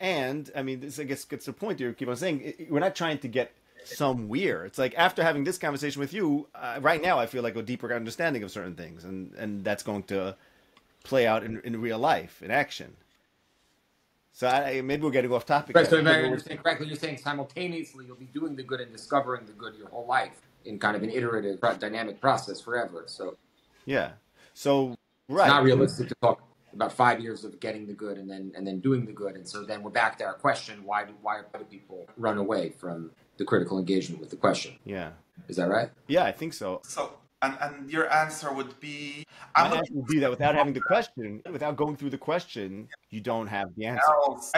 I mean, this I guess gets to the point you keep on saying, we're not trying to get somewhere. It's like after having this conversation with you, right now I feel like a deeper understanding of certain things, and that's going to play out in real life, in action. So maybe we're getting off topic. Right, so if I understand correctly, you're saying simultaneously you'll be doing the good and discovering the good your whole life in kind of an iterative, dynamic process forever. So yeah, so right, it's not realistic to talk about 5 years of getting the good and then doing the good. And so then we're back to our question: why do people run away from the critical engagement with the question? Yeah, is that right? Yeah, I think so. So. And your answer would be... My answer would be that without having the question, without going through the question, you don't have the answer.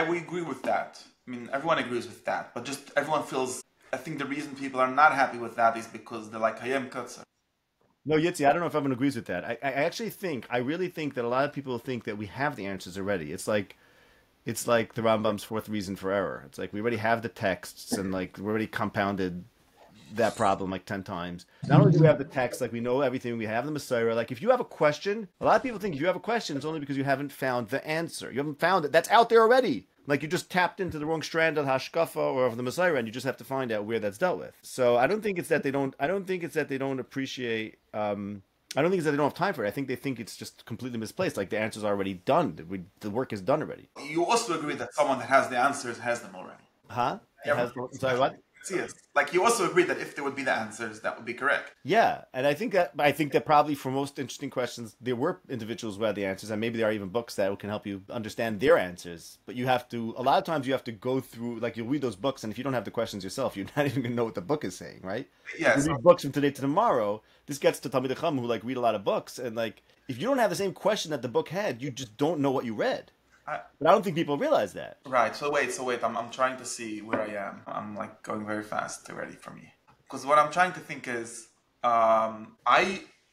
We agree with that. I mean, everyone agrees with that. But just everyone feels... I think the reason people are not happy with that is because they're like, Hayem Kutzer. No, Yitzi, I don't know if everyone agrees with that. I really think that a lot of people think that we have the answers already. It's like the Rambam's fourth reason for error. It's like we already have the texts and like we already compounded that problem like 10 times. Not only do we have the text, like we know everything, we have the Messiah. Like if you have a question, a lot of people think if you have a question, it's only because you haven't found the answer. You haven't found it. That's out there already. Like you just tapped into the wrong strand of Hashkafa or of the Messiah, and you just have to find out where that's dealt with. So I don't think it's that they don't appreciate. I don't think it's that they don't have time for it. I think they think it's just completely misplaced. Like the answer's already done. The work is done already. You also agree that someone that has the answers has them already. Huh? Sorry, what? Yes. Like you also agree that if there would be the answers, that would be correct. Yeah, and I think that probably for most interesting questions, there were individuals who had the answers, and maybe there are even books that can help you understand their answers. But you have to, a lot of times you have to go through, like you'll read those books, and if you don't have the questions yourself, you're not even going to know what the book is saying, right? Yes. You read books from today to tomorrow. This gets to Talmidei Chacham who like read a lot of books, and like if you don't have the same question that the book had, you just don't know what you read. But I don't think people realize that. Right. So wait. I'm trying to see where I am. I'm like going very fast already for me. Because what I'm trying to think is,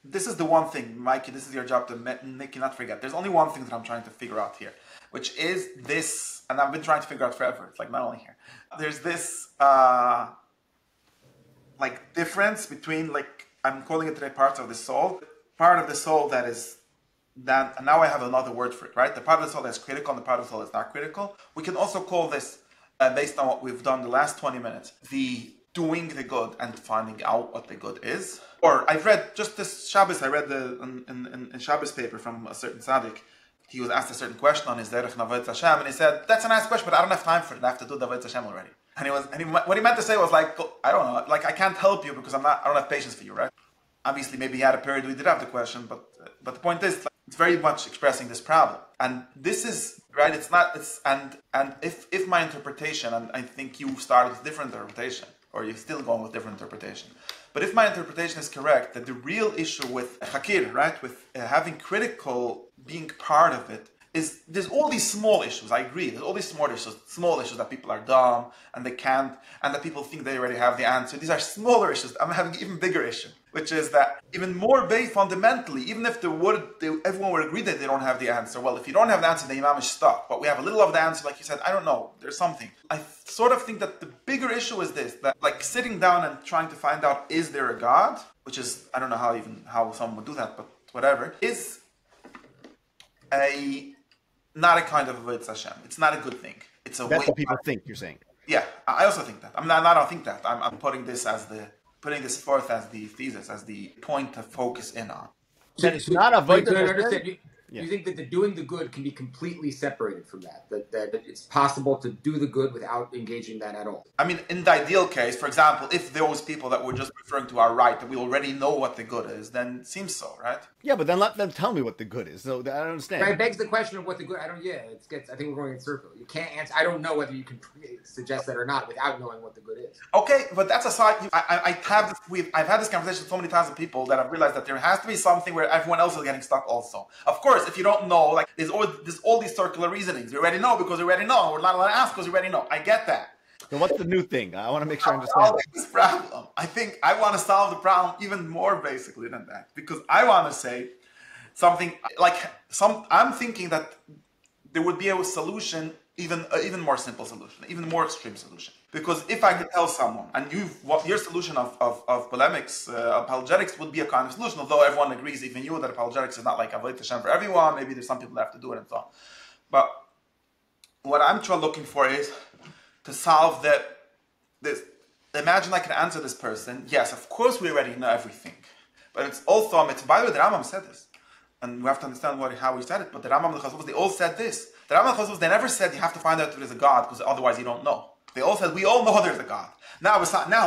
this is the one thing, Mikey, this is your job to make you not forget. There's only one thing that I'm trying to figure out here, which is this, and I've been trying to figure out forever. It's like not only here. There's this, like difference between like, I'm calling it today parts of the soul. Part of the soul that is, that, and now I have another word for it, right? The part of the soul that's critical and the part of the soul that's not critical. We can also call this, based on what we've done the last 20 minutes, the doing the good and finding out what the good is. Or I've read, just this Shabbos, I read in Shabbos paper from a certain tzaddik. He was asked a certain question on his Derech Navodat Hashem, and he said, that's a nice question, but I don't have time for it. I have to do Navodat Hashem already. What he meant to say was like, I don't know, like I can't help you because I don't have patience for you, right? Obviously, maybe he had a period we did have the question, but the point is, like, it's very much expressing this problem. And this is, right, if my interpretation, and I think you started with different interpretation, or you're still going with different interpretation, but if my interpretation is correct, that the real issue with Hakir, right, with having critical, being part of it, is there's all these small issues. I agree. There's all these small issues that people are dumb and they can't, and that people think they already have the answer. These are smaller issues. I'm having an even bigger issue, which is that even more fundamentally, even if everyone would agree that they don't have the answer. Well, if you don't have the answer, the imam is stuck. But we have a little of the answer, like you said. I don't know. There's something. I sort of think that the bigger issue is this: that like sitting down and trying to find out, is there a God? Which is, I don't know how someone would do that, but whatever, is not a kind of avodas Hashem. It's not a good thing. It's a That's way. what people think. You're saying. Yeah, I also think that. I don't think that. I'm putting this forth as the thesis, as the point to focus in on. That it's not avodas Hashem. Yeah. You think that the doing the good can be completely separated from that? That it's possible to do the good without engaging that at all? I mean, in the ideal case, for example, if those people that we're just referring to are right, that we already know what the good is, then it seems so, right? Yeah, but then let them tell me what the good is. So I don't understand. But it begs the question of what the good. I think we're going in circle. You can't answer. I don't know whether you can suggest that or not without knowing what the good is. Okay, but that's aside. I've had this conversation so many times with people that I've realized that there has to be something where everyone else is getting stuck also. Of course, if you don't know, like there's all these circular reasonings. We already know because we already know. We're not allowed to ask because we already know. I get that. So what's the new thing? I want to make sure I understand. This problem. I think I want to solve the problem even more basically than that, because I want to say something like I'm thinking that there would be a solution, even more simple solution, even more extreme solution. Because if I could tell someone, and your solution of polemics, apologetics would be a kind of solution, although everyone agrees, even you, that apologetics is not like Avodat Hashem for everyone. Maybe there's some people that have to do it and so on. But what I'm looking for is to solve this. Imagine I can answer this person, yes, of course we already know everything. But it's also a mitzvah. By the way, the Rambam said this. And we have to understand how he said it. But the Rambam and the Chazos, they all said this. The Rambam and the Chazos, they never said you have to find out if there's a God, because otherwise you don't know. They all said, we all know there's a God. Now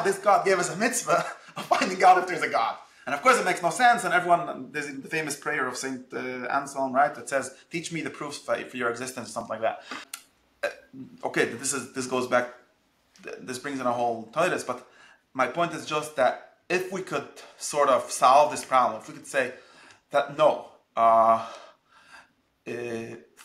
this God gave us a mitzvah of finding out if there's a God. And of course it makes no sense, and there's the famous prayer of Saint Anselm, right, that says, teach me the proofs for your existence, or something like that. Okay, this goes back, this brings in a whole toilet, but my point is just that if we could sort of solve this problem, if we could say that no,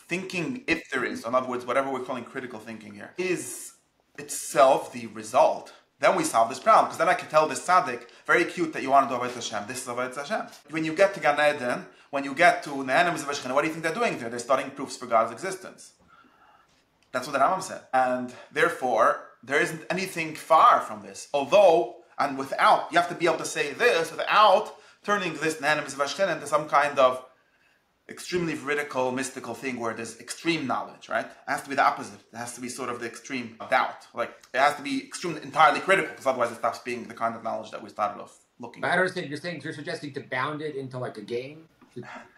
thinking if there is, in other words, whatever we're calling critical thinking here, is itself the result, then we solve this problem. Because then I can tell this tzaddik, very cute that you want to do Avodat Hashem, this is Avodat Hashem. When you get to Gan Eden, when you get to Ne'anim Zevashchina, what do you think they're doing there? They're studying proofs for God's existence. That's what the Rambam said. And therefore, there isn't anything far from this. Although, and without, you have to be able to say this without turning this Ne'anim Zevashchina into some kind of extremely veridical, mystical thing where there's extreme knowledge, right? It has to be the opposite. It has to be sort of the extreme doubt. Like, it has to be entirely critical, because otherwise it stops being the kind of knowledge that we started off looking I at. understand. You're suggesting to bound it into like a game?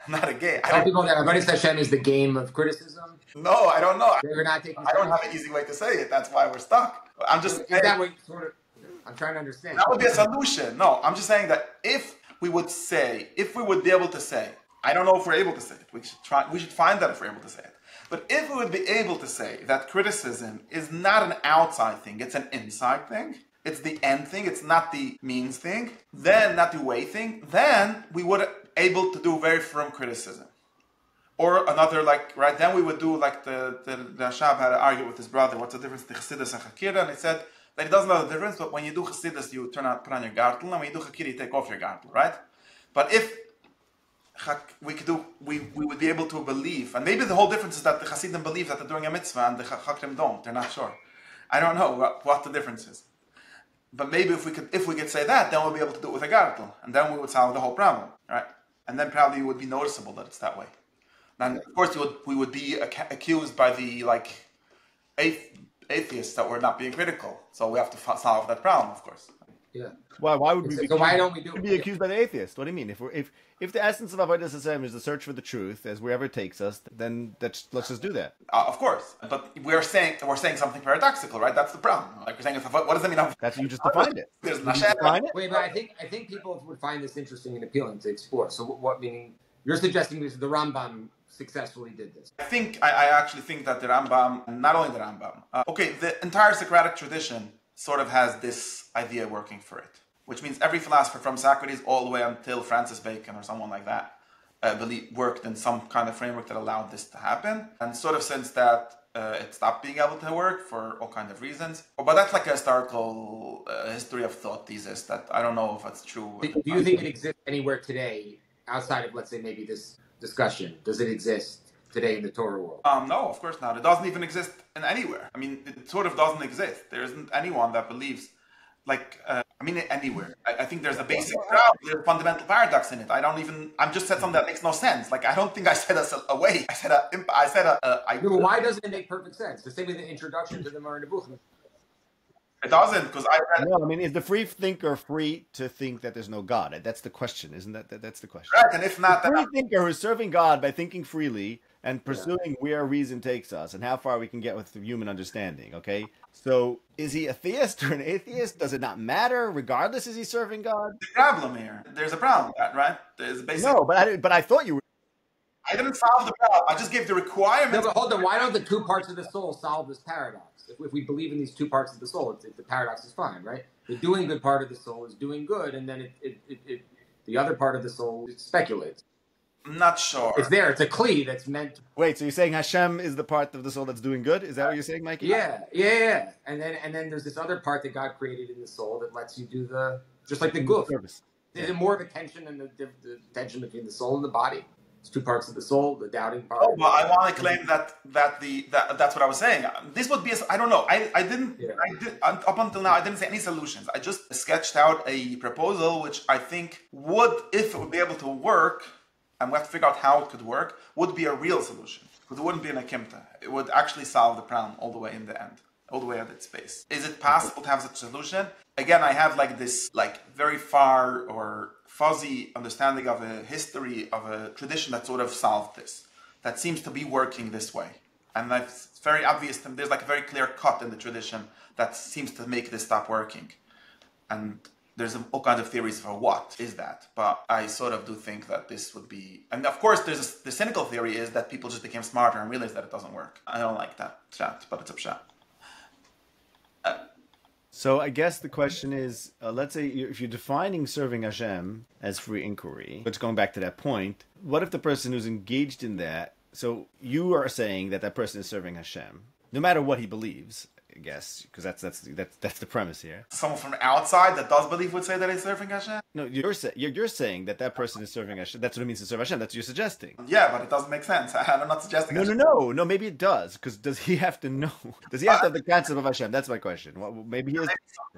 Not a game. Tell people that Avodat Hashem is the game of criticism? No, I don't know. You're not taking I don't have an easy way to say it. That's why we're stuck. I'm just Is that what sort of... I'm trying to understand. That would be a solution. No, I'm just saying that if we would be able to say, I don't know if we're able to say it. We should find out if we're able to say it. But if we would be able to say that criticism is not an outside thing, it's an inside thing, it's the end thing, it's not the means thing, then not the way thing, then we would able to do very firm criticism. Or another, then we would do like the Rashab had to argue with his brother, what's the difference between Chassidus and Chakira? And he said that he doesn't know the difference, but when you do Chassidus, you put on your gartel, and when you do Chakira, you take off your gartel, right? But if we would be able to believe, and maybe the whole difference is that the Hasidim believe that they're doing a mitzvah and the Chakrim don't. They're not sure. I don't know what the difference is. But maybe if we could say that, then we'll be able to do it with a gartel, and then we would solve the whole problem, right? And then probably it would be noticeable that it's that way. And of course, we would be accused by the atheists that we're not being critical. So we have to solve that problem, of course. Yeah. Why would we be? So why don't we do it? Be accused by the atheist? What do you mean? If the essence of Avodas Hashem is the search for the truth, as wherever it takes us, then let's just do that. Of course, but we're saying something paradoxical, right? That's the problem. Like we're saying, what does that mean? That's you just defined it. There's Wait, but I think people would find this interesting and appealing to explore. So what meaning? You're suggesting this? The Rambam successfully did this. I actually think that the Rambam, not only the Rambam, the entire Socratic tradition sort of has this idea working for it, which means every philosopher from Socrates all the way until Francis Bacon or someone like that worked in some kind of framework that allowed this to happen. And sort of since that, it stopped being able to work for all kinds of reasons. But that's like a historical history of thought thesis that I don't know if that's true. Do you think it exists anywhere today outside of, let's say, maybe this discussion? Does it exist today in the Torah world? No, of course not. It doesn't even exist in anywhere. I mean, it sort of doesn't exist. There isn't anyone that believes, anywhere. I think there's a basic problem. There's a fundamental paradox in it. I'm just said something that makes no sense. Like, I don't think I said a way. Why doesn't it make perfect sense? The same with the introduction to the Moreh Nevuchim. It doesn't, because I read No, I mean, is the free thinker free to think that there's no God? That's the question, isn't that's the question? right, and if not, The then free thinker who's serving God by thinking freely and pursuing where reason takes us and how far we can get with human understanding, okay? So is he a theist or an atheist? Does it not matter? Regardless, is he serving God? the problem here. There's a problem with that, right? There's basically No, but I thought you were. I didn't solve the problem. I just gave the No, requirements. but hold on. Why don't the two parts of the soul solve this paradox? If we believe in these two parts of the soul, the paradox is fine, right? The doing good part of the soul is doing good, and then the other part of the soul speculates. I'm not sure. It's there. It's a kli that's meant. Wait, so you're saying Hashem is the part of the soul that's doing good? Is that what you're saying, Mikey? Yeah. And then there's this other part that God created in the soul that lets you do just like the goof. Service. There's more of a tension than the tension between the soul and the body. It's two parts of the soul, the doubting part. Oh, but I want to claim that that's what I was saying. This would be I don't know. I didn't up until now I didn't say any solutions. I just sketched out a proposal which I think would, if it would be able to work, and we have to figure out how it could work, would be a real solution. Because it wouldn't be an akimta. It would actually solve the problem all the way in the end, all the way at its base. Is it possible to have such a solution? Again, I have this very far or fuzzy understanding of a history of a tradition that sort of solved this, that seems to be working this way, and it's very obvious. There's a very clear cut in the tradition that seems to make this stop working, and there's all kinds of theories for what is that. But I sort of do think that this would be, and of course, the cynical theory is that people just became smarter and realized that it doesn't work. I don't like that chat, but it's a pshat. So I guess the question is, let's say if you're defining serving Hashem as free inquiry, but going back to that point, what if the person who's engaged in that, so you are saying that person is serving Hashem, no matter what he believes, I guess, because that's the premise here. Someone from outside that does believe would say that he's serving Hashem? No, you're saying that person is serving Hashem. That's what it means to serve Hashem. That's what you're suggesting. Yeah, but it doesn't make sense. I'm not suggesting. No. Maybe it does, because does he have to know? Does he have to have the concept of Hashem? That's my question. Maybe he is.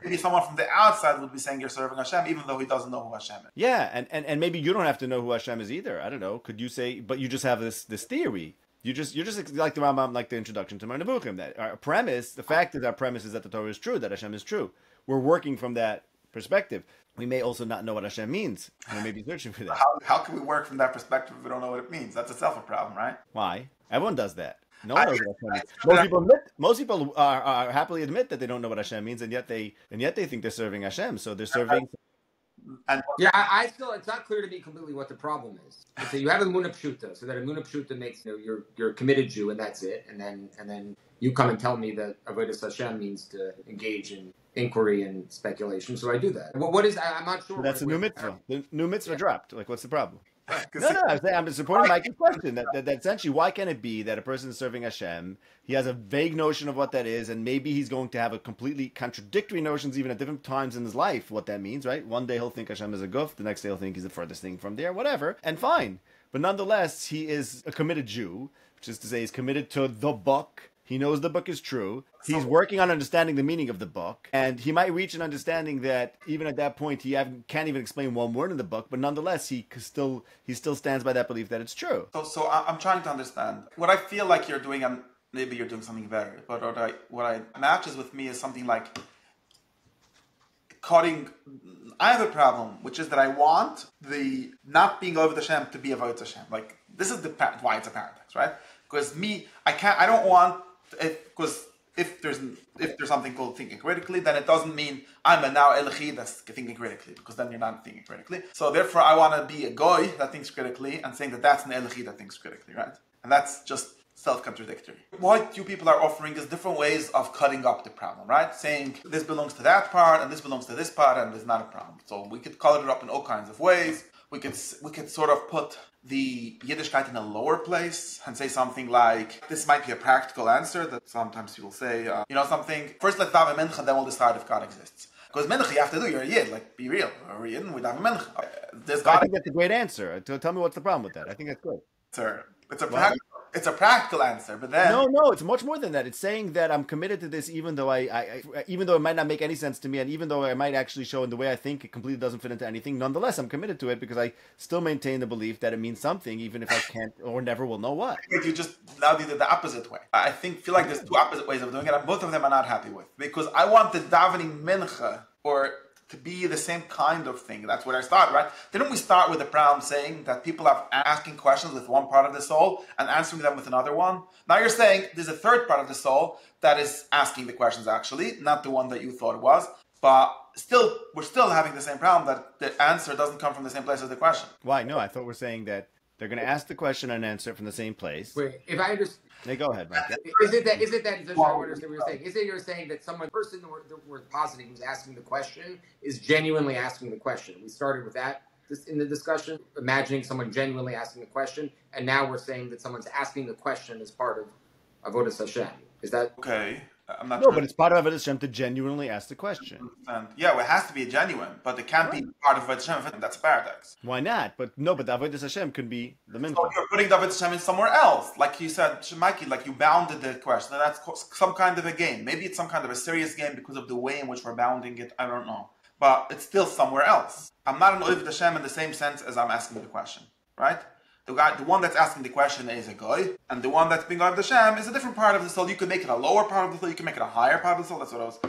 Maybe someone from the outside would be saying you're serving Hashem, even though he doesn't know who Hashem is. Yeah, and maybe you don't have to know who Hashem is either. I don't know. Could you say? But you just have this theory. You're just like the Rambam, like the introduction to Nebuchim. That our premise, the fact is our premise is that the Torah is true, that Hashem is true. We're working from that perspective. We may also not know what Hashem means. We may be searching for that. How can we work from that perspective if we don't know what it means? That's itself a problem, right? Why? Everyone does that. No one knows what Hashem means. Most people are happily admit that they don't know what Hashem means, and yet they think they're serving Hashem. So they're serving. I still, it's not clear to me completely what the problem is. So you have a Emunah Pshuta, so that Emunah Pshuta makes you're a committed Jew, and that's it. And then you come and tell me that Avodas Hashem means to engage in inquiry and speculation. So I do that. What is? I'm not sure. That's a new mitzvah. The new mitzvah dropped. What's the problem? No. I'm supporting Mike's question. That essentially, why can it be that a person is serving Hashem? He has a vague notion of what that is, and maybe he's going to have a completely contradictory notions even at different times in his life. What that means, right? One day he'll think Hashem is a goof. The next day he'll think he's the furthest thing from there. Whatever, and fine. But nonetheless, he is a committed Jew, which is to say, he's committed to the book. He knows the book is true. He's working on understanding the meaning of the book. And he might reach an understanding that even at that point, he can't even explain one word in the book. But nonetheless, he still stands by that belief that it's true. So I'm trying to understand. What I feel like you're doing, and maybe you're doing something better, but what matches with me is something like cutting. I have a problem, which is that I want the not being over the Hashem to be avoid Hashem. Like, this is why it's a paradox, right? Because I don't want, because if there's something called thinking critically, then it doesn't mean I'm a now Elohi that's thinking critically, because then you're not thinking critically. So therefore, I want to be a goy that thinks critically and saying that that's an Elohi that thinks critically, right? And that's just self-contradictory. What you people are offering is different ways of cutting up the problem, right? Saying this belongs to that part and this belongs to this part and there's not a problem. So we could color it up in all kinds of ways. We could sort of put the Yiddishkeit in a lower place and say something like, this might be a practical answer that sometimes people say, something, first let's daven mincha, then we'll decide if God exists. Because mincha you have to do, you're a Yid, like, be real. You're a Yid and we daven mincha. I think that's a great answer. Tell me what's the problem with that. I think that's good. Sir, it's a practical. It's a practical answer, but then No, it's much more than that. It's saying that I'm committed to this, even though even though it might not make any sense to me, and even though I might actually show in the way I think it completely doesn't fit into anything. Nonetheless, I'm committed to it because I still maintain the belief that it means something, even if I can't or never will know what. you just now did it the opposite way. I feel like there's two opposite ways of doing it, and both of them I'm not happy with, because I want the davening mincha or to be the same kind of thing. That's where I start, right? Didn't we start with the problem saying that people are asking questions with one part of the soul and answering them with another one? Now you're saying there's a third part of the soul that is asking the questions actually, not the one that you thought it was, but still, we're still having the same problem that the answer doesn't come from the same place as the question. Why? No, I thought we're saying that they're going to ask the question and answer it from the same place. Wait, if I understand. Hey, go ahead, Mike. Is it that just I understand what you're saying? Is it you're saying that the person that we're positing who's asking the question is genuinely asking the question? We started with that in the discussion, imagining someone genuinely asking the question, and now we're saying that someone's asking the question as part of Avodas Hashem. Is that okay? I'm not No, sure. but it's part of Avodas Hashem to genuinely ask the question. Yeah, well, it has to be genuine, but it can't be part of Avodas Hashem. That's a paradox. Why not? But the Avodas Hashem could be the mincha. So you're putting Avodas Hashem in somewhere else, like you said, Mikey, like you bounded the question. And that's some kind of a game. Maybe it's some kind of a serious game because of the way in which we're bounding it. I don't know, but it's still somewhere else. I'm not an Avodas Hashem in the same sense as I'm asking the question, right? The one that's asking the question is a guy, and the one that's being Avodas Hashem is a different part of the soul. You could make it a lower part of the soul. You can make it a higher part of the soul. That's what I was.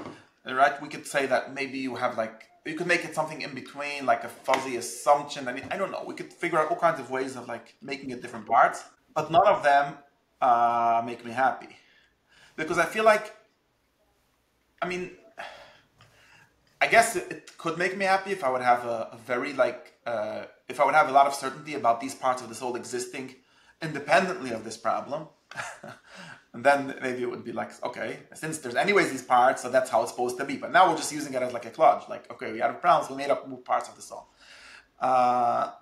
Right? We could say that maybe you have you could make it something in between, like a fuzzy assumption. I mean, I don't know. We could figure out all kinds of ways of making it different parts, but none of them make me happy, because I feel like, I mean, I guess it could make me happy if I would have a very if I would have a lot of certainty about these parts of the soul existing independently of this problem. And then maybe it would be like, okay, since there's anyways these parts, so that's how it's supposed to be. But now we're just using it as like a kludge. Like, okay, we had problems, we made up more parts of the soul. but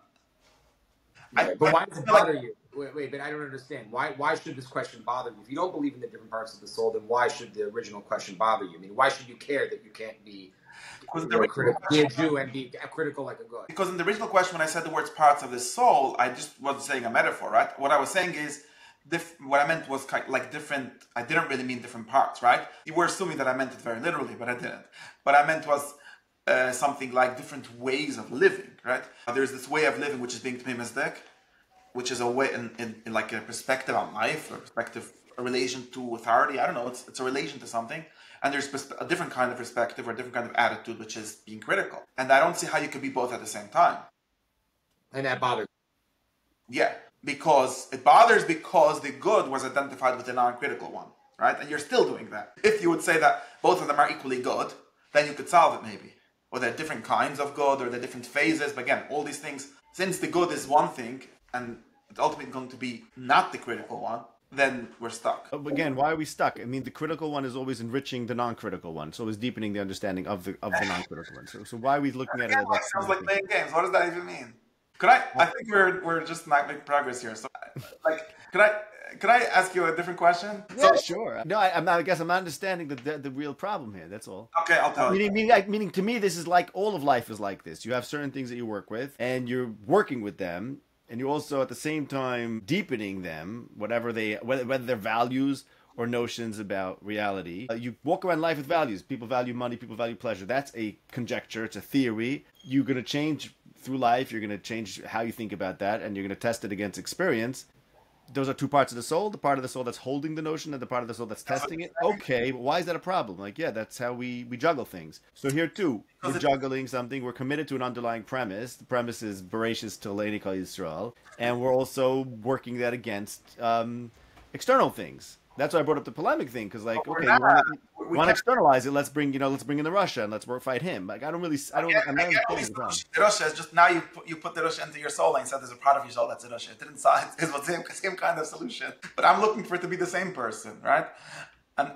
why does it bother you? Wait, but I don't understand. Why should this question bother you? If you don't believe in the different parts of the soul, then why should the original question bother you? I mean, why should you care that you can't be a Jew and be critical like a god? Because in the original question, when I said the words parts of the soul, I just wasn't saying a metaphor, right? What I was saying is, what I meant was like different. I didn't really mean different parts, right? You were assuming that I meant it very literally, but I didn't. What I meant was something like different ways of living, right? There's this way of living which is being tmei, which is a way in like a perspective on life, or a relation to authority. I don't know. It's a relation to something. And there's a different kind of perspective or a different kind of attitude, which is being critical. And I don't see how you could be both at the same time. And that bothers. Yeah, because it bothers because the good was identified with the non-critical one, right? And you're still doing that. If you would say that both of them are equally good, then you could solve it maybe. Or there are different kinds of good, or there are different phases. But again, all these things, since the good is one thing, and it's ultimately going to be not the critical one, then we're stuck. Again, why are we stuck? I mean, the critical one is always enriching the non-critical one, so it's deepening the understanding of the non-critical one. So why are we looking at it as It sounds like playing games. What does that even mean? I think we're just not making progress here. So, could I ask you a different question? Yeah, sure. No, I'm not. I guess I'm not understanding the real problem here. That's all. Okay, I'll tell you. Meaning, to me, this is like all of life is like this. You have certain things that you work with, and you're working with them. And you're also at the same time deepening them, whether they're values or notions about reality. You walk around life with values. People value money, people value pleasure. That's a conjecture, it's a theory. You're going to change through life, you're going to change how you think about that, and you're going to test it against experience. Those are two parts of the soul, the part of the soul that's holding the notion and the part of the soul that's testing it. Okay, but why is that a problem? That's how we juggle things. So here too, we're juggling something. We're committed to an underlying premise. The premise is Bereshis Toleini Kol Yisrael. And we're also working that against external things. That's why I brought up the polemic thing, because we want to externalize it. Let's bring in the Russia and let's fight him. I'm not understanding the problem. The Russia is just now you put the Russia into your soul and said there's a part of your soul that's a Russia. It didn't sound it was the same kind of solution. But I'm looking for it to be the same person, right?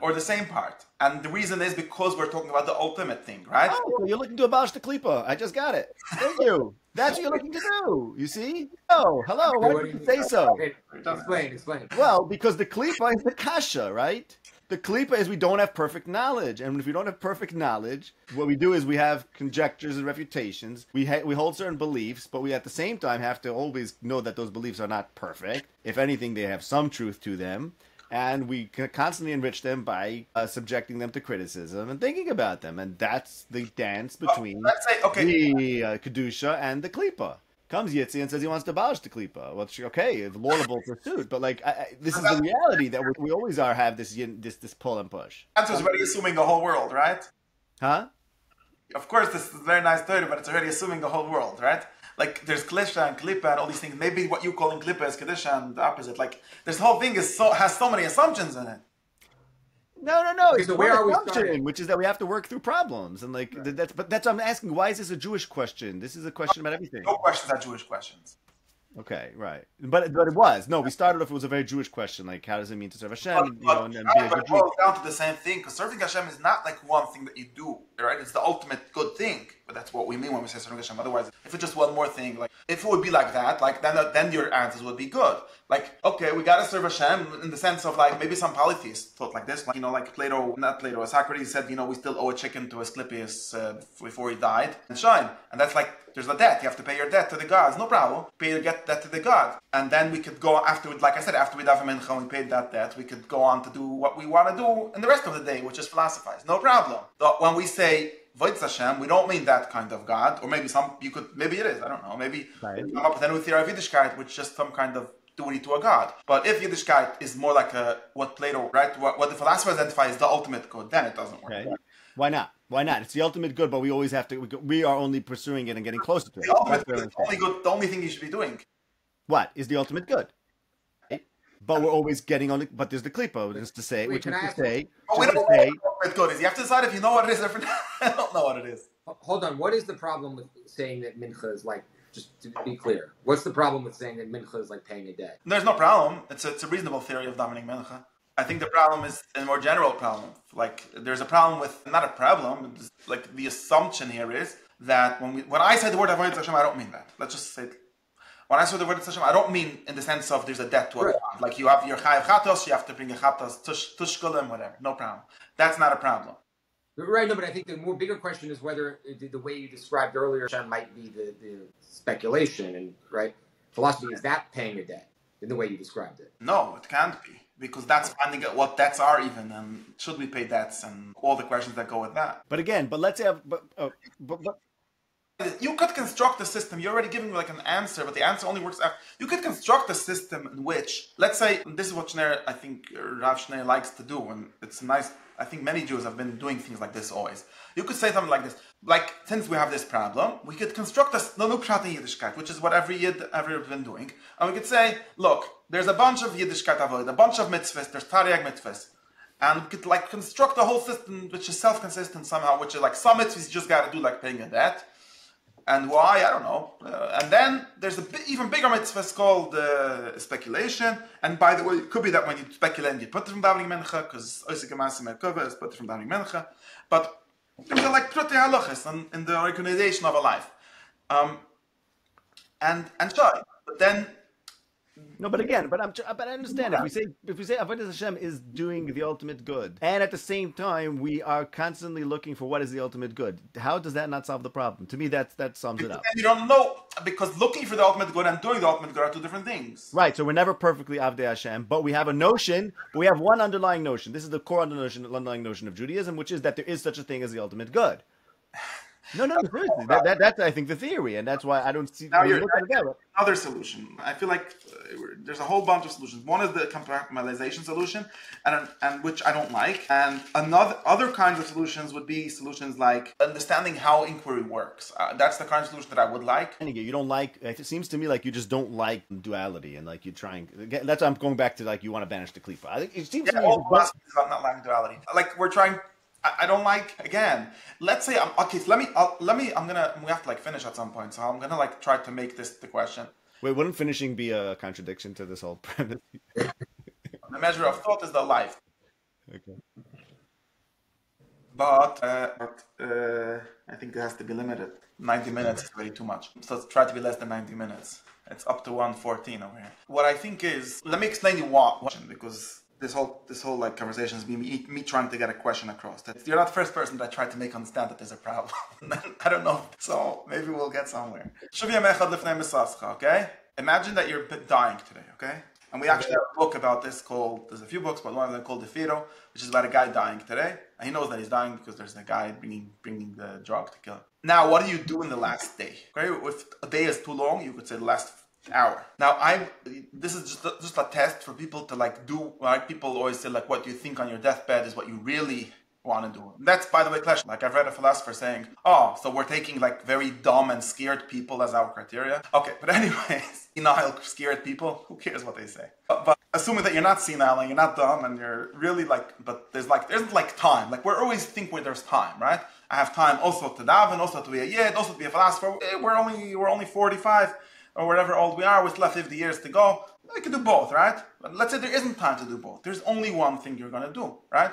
Or the same part. And the reason is because we're talking about the ultimate thing, right? Oh, you're looking to abolish the klipa. I just got it. Thank you. That's what you're looking to do. You see? Oh, hello. Why did you say so? Explain. Well, because the klipa is the kasha, right? The klipa is we don't have perfect knowledge, and if we don't have perfect knowledge, what we do is we have conjectures and refutations. We hold certain beliefs, but we at the same time have to always know that those beliefs are not perfect. If anything, they have some truth to them, and we can constantly enrich them by subjecting them to criticism and thinking about them, and that's the dance between let's say, okay, the kedusha and the klipa. Comes Yitzi and says he wants to abolish the klipa. Well, okay, it's a laudable pursuit, but like this is the reality that we always have this pull and push. Answer is already assuming the whole world, right? Huh? Of course, this is a very nice theory, but it's already assuming the whole world, right? Like there's klisha and klipa and all these things. Maybe what you call in klipa is kedusha and the opposite. Like this whole thing has so many assumptions in it. No. It's so one where are we assumption, starting? which is that we have to work through problems, and like that's. But that's I'm asking. Why is this a Jewish question? This is a question about everything. No questions are Jewish questions. Okay, right. But it was. No, we started off, it was a very Jewish question, like how does it mean to serve Hashem? But it boils down to the same thing, because serving Hashem is not like one thing that you do, right? It's the ultimate good thing. But that's what we mean when we say serving Hashem. Otherwise, if it's just one more thing, like if it would be like that, like then your answers would be good. Like, okay, we gotta serve Hashem in the sense of like maybe some polytheists thought like this, like like Socrates said, we still owe a chicken to Asclepius before he died, and shine. And that's like there's a debt. You have to pay your debt to the gods. No problem. Pay your debt to the god. And then we could go afterward, like I said, after we daven mincha and we paid that debt, we could go on to do what we want to do in the rest of the day, which is philosophize. No problem. But when we say Voitz Hashem, we don't mean that kind of God. Or maybe maybe it is. I don't know. Maybe right. Come up with a new theory of Yiddishkeit, which is just some kind of duty to a god. But if Yiddishkeit is more like what Plato, right, what the philosophers identify as the ultimate good, then it doesn't work. Okay. Why not? Why not? It's the ultimate good, but we always have to. We are only pursuing it and getting closer to it. The ultimate good is only good. The only thing you should be doing. What is the ultimate good? But we're always getting on. But there's the klipa, which is to say, we don't know what ultimate good is. You have to decide if you know what it is or not. I don't know what it is. Hold on. What is the problem with saying that mincha is like? Just to be clear, what's the problem with saying that mincha is like paying a debt? There's no problem. It's a reasonable theory of davening mincha. I think the problem is a more general problem. Like, there's a problem with, not a problem, like the assumption here is that when I say the word Avodas Hashem, I don't mean that. Let's just say it. When I say the word Hashem, I don't mean in the sense of there's a debt to a God. Like you have your chayav chatos, you have to bring a chatos, tushkulim, whatever. No problem. That's not a problem. Right, no, but I think the more bigger question is whether the way you described earlier Hashem might be the speculation, and right, philosophy is that paying a debt in the way you described it. No, it can't be. Because that's finding out what debts are even, and should we pay debts, and all the questions that go with that. But again, let's say, you could construct a system. You're already giving me like an answer, but the answer only works after. You could construct a system in which, let's say, this is what Shnayor, I think Rav Shnayor likes to do, and it's nice. I think many Jews have been doing things like this always. You could say something like this, like, since we have this problem, we could construct a new pshat in Yiddishkeit, which is what every Yid ever been doing, and we could say, look, there's a bunch of Yiddishkeit avoid, a bunch of mitzvahs, there's Tariag mitzvahs, and we could like construct a whole system which is self-consistent somehow, which is like some mitzvahs you just got to do, like paying a debt. And why? I don't know. And then there's even bigger mitzvahs called speculation. And by the way, it could be that when you speculate, you put it from davening mincha, because Oisik Amasim Merkava is put it from davening mincha. But there's like pretty halachas in the organization of a life. And sure. But then. No, but again, but I understand if we say Avodas Hashem is doing the ultimate good, and at the same time we are constantly looking for what is the ultimate good. How does that not solve the problem? To me, that sums it up. And you don't know, because looking for the ultimate good and doing the ultimate good are two different things. Right. So we're never perfectly Avdei Hashem, but we have a notion. We have one underlying notion. This is the core underlying notion of Judaism, which is that there is such a thing as the ultimate good. No, seriously. That's I think the theory, and that's why I don't see. Now you're another solution. I feel like there's a whole bunch of solutions. One is the compartmentalization solution, and which I don't like. And other kinds of solutions would be solutions like understanding how inquiry works. That's the kind of solution that I would like. You don't like. It seems to me like you just don't like duality, and like you're trying. That's why I'm going back to like you want to banish the klipa. I think it seems to me all philosophy is about not liking duality. Like we're trying. I don't like, again, let's say, okay, so we have to like finish at some point, so I'm gonna like try to make this the question. Wait, wouldn't finishing be a contradiction to this whole premise? The measure of thought is the life. Okay. But I think it has to be limited. 90 minutes is way too much. So let's try to be less than 90 minutes. It's up to 114 over here. What I think is, let me explain you what, because this whole like conversation is me trying to get a question across. That you're not the first person that I tried to make understand that there's a problem. I don't know. So maybe we'll get somewhere. Okay? Imagine that you're dying today, okay? And we actually have a book about this called, there's a few books, but one of them called The Firo, which is about a guy dying today. And he knows that he's dying because there's a guy bringing the drug to kill him. Now, what do you do in the last day? Okay? If a day is too long, you could say the last hour. Now, this is just a test for people to like do, like people always say like what you think on your deathbed is what you really want to do. That's, by the way, clash. Like I've read a philosopher saying, oh, so we're taking like very dumb and scared people as our criteria. Okay, but anyways, senile, scared people, who cares what they say? But assuming that you're not senile and you're not dumb and you're really like, but there's like time. Like we're always think where there's time, right? I have time also to daven, also to be a yid, also to be a philosopher. We're only 45 or whatever old we are. We still have 50 years to go. I can do both, right? But let's say there isn't time to do both. There's only one thing you're going to do, right?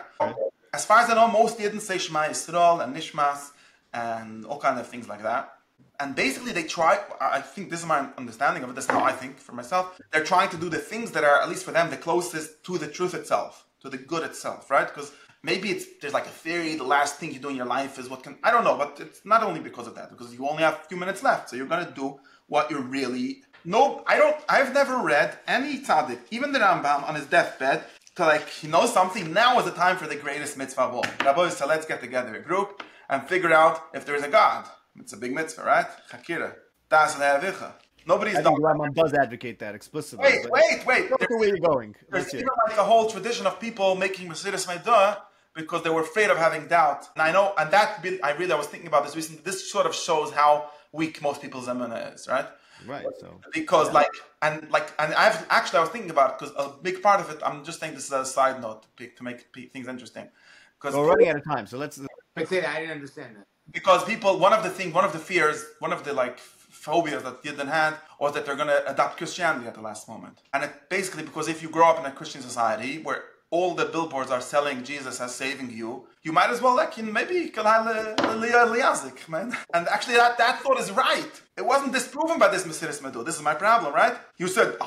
As far as I know, most Yidden say Shema Yisrael and Nishmas and all kinds of things like that. And basically they try, I think this is my understanding of it, this is how I think for myself, they're trying to do the things that are, at least for them, the closest to the truth itself, to the good itself, right? Because maybe there's like a theory, the last thing you do in your life is what can, I don't know, but it's not only because of that, because you only have a few minutes left, so you're going to do what you're really, I've never read any tzaddik, even the Rambam on his deathbed, to like, he knows something, now is the time for the greatest mitzvah of all. Rabbi, so let's get together a group and figure out if there's a God. It's a big mitzvah, right? Chakira. Das le'avicha. Nobody's done. I think Rambam does advocate that explicitly. Wait. Look where you're going. There's even like a whole tradition of people making Mesiras Meidah because they were afraid of having doubt. And I know, and that I was thinking about this recently. This sort of shows how weak most people's emuna is, right? Right. So because I was thinking about it because a big part of it. I'm just saying this is a side note to make things interesting. Because we're running out of time, so let's. But say that I didn't understand that. Because people, one of the fears, one of the like phobias that Yidden had was that they're going to adopt Christianity at the last moment. And it basically because if you grow up in a Christian society where all the billboards are selling Jesus as saving you, you might as well maybe liazik, man. And actually that thought is right. It wasn't disproven by this Mesiras Meidah. This is my problem, right? You said,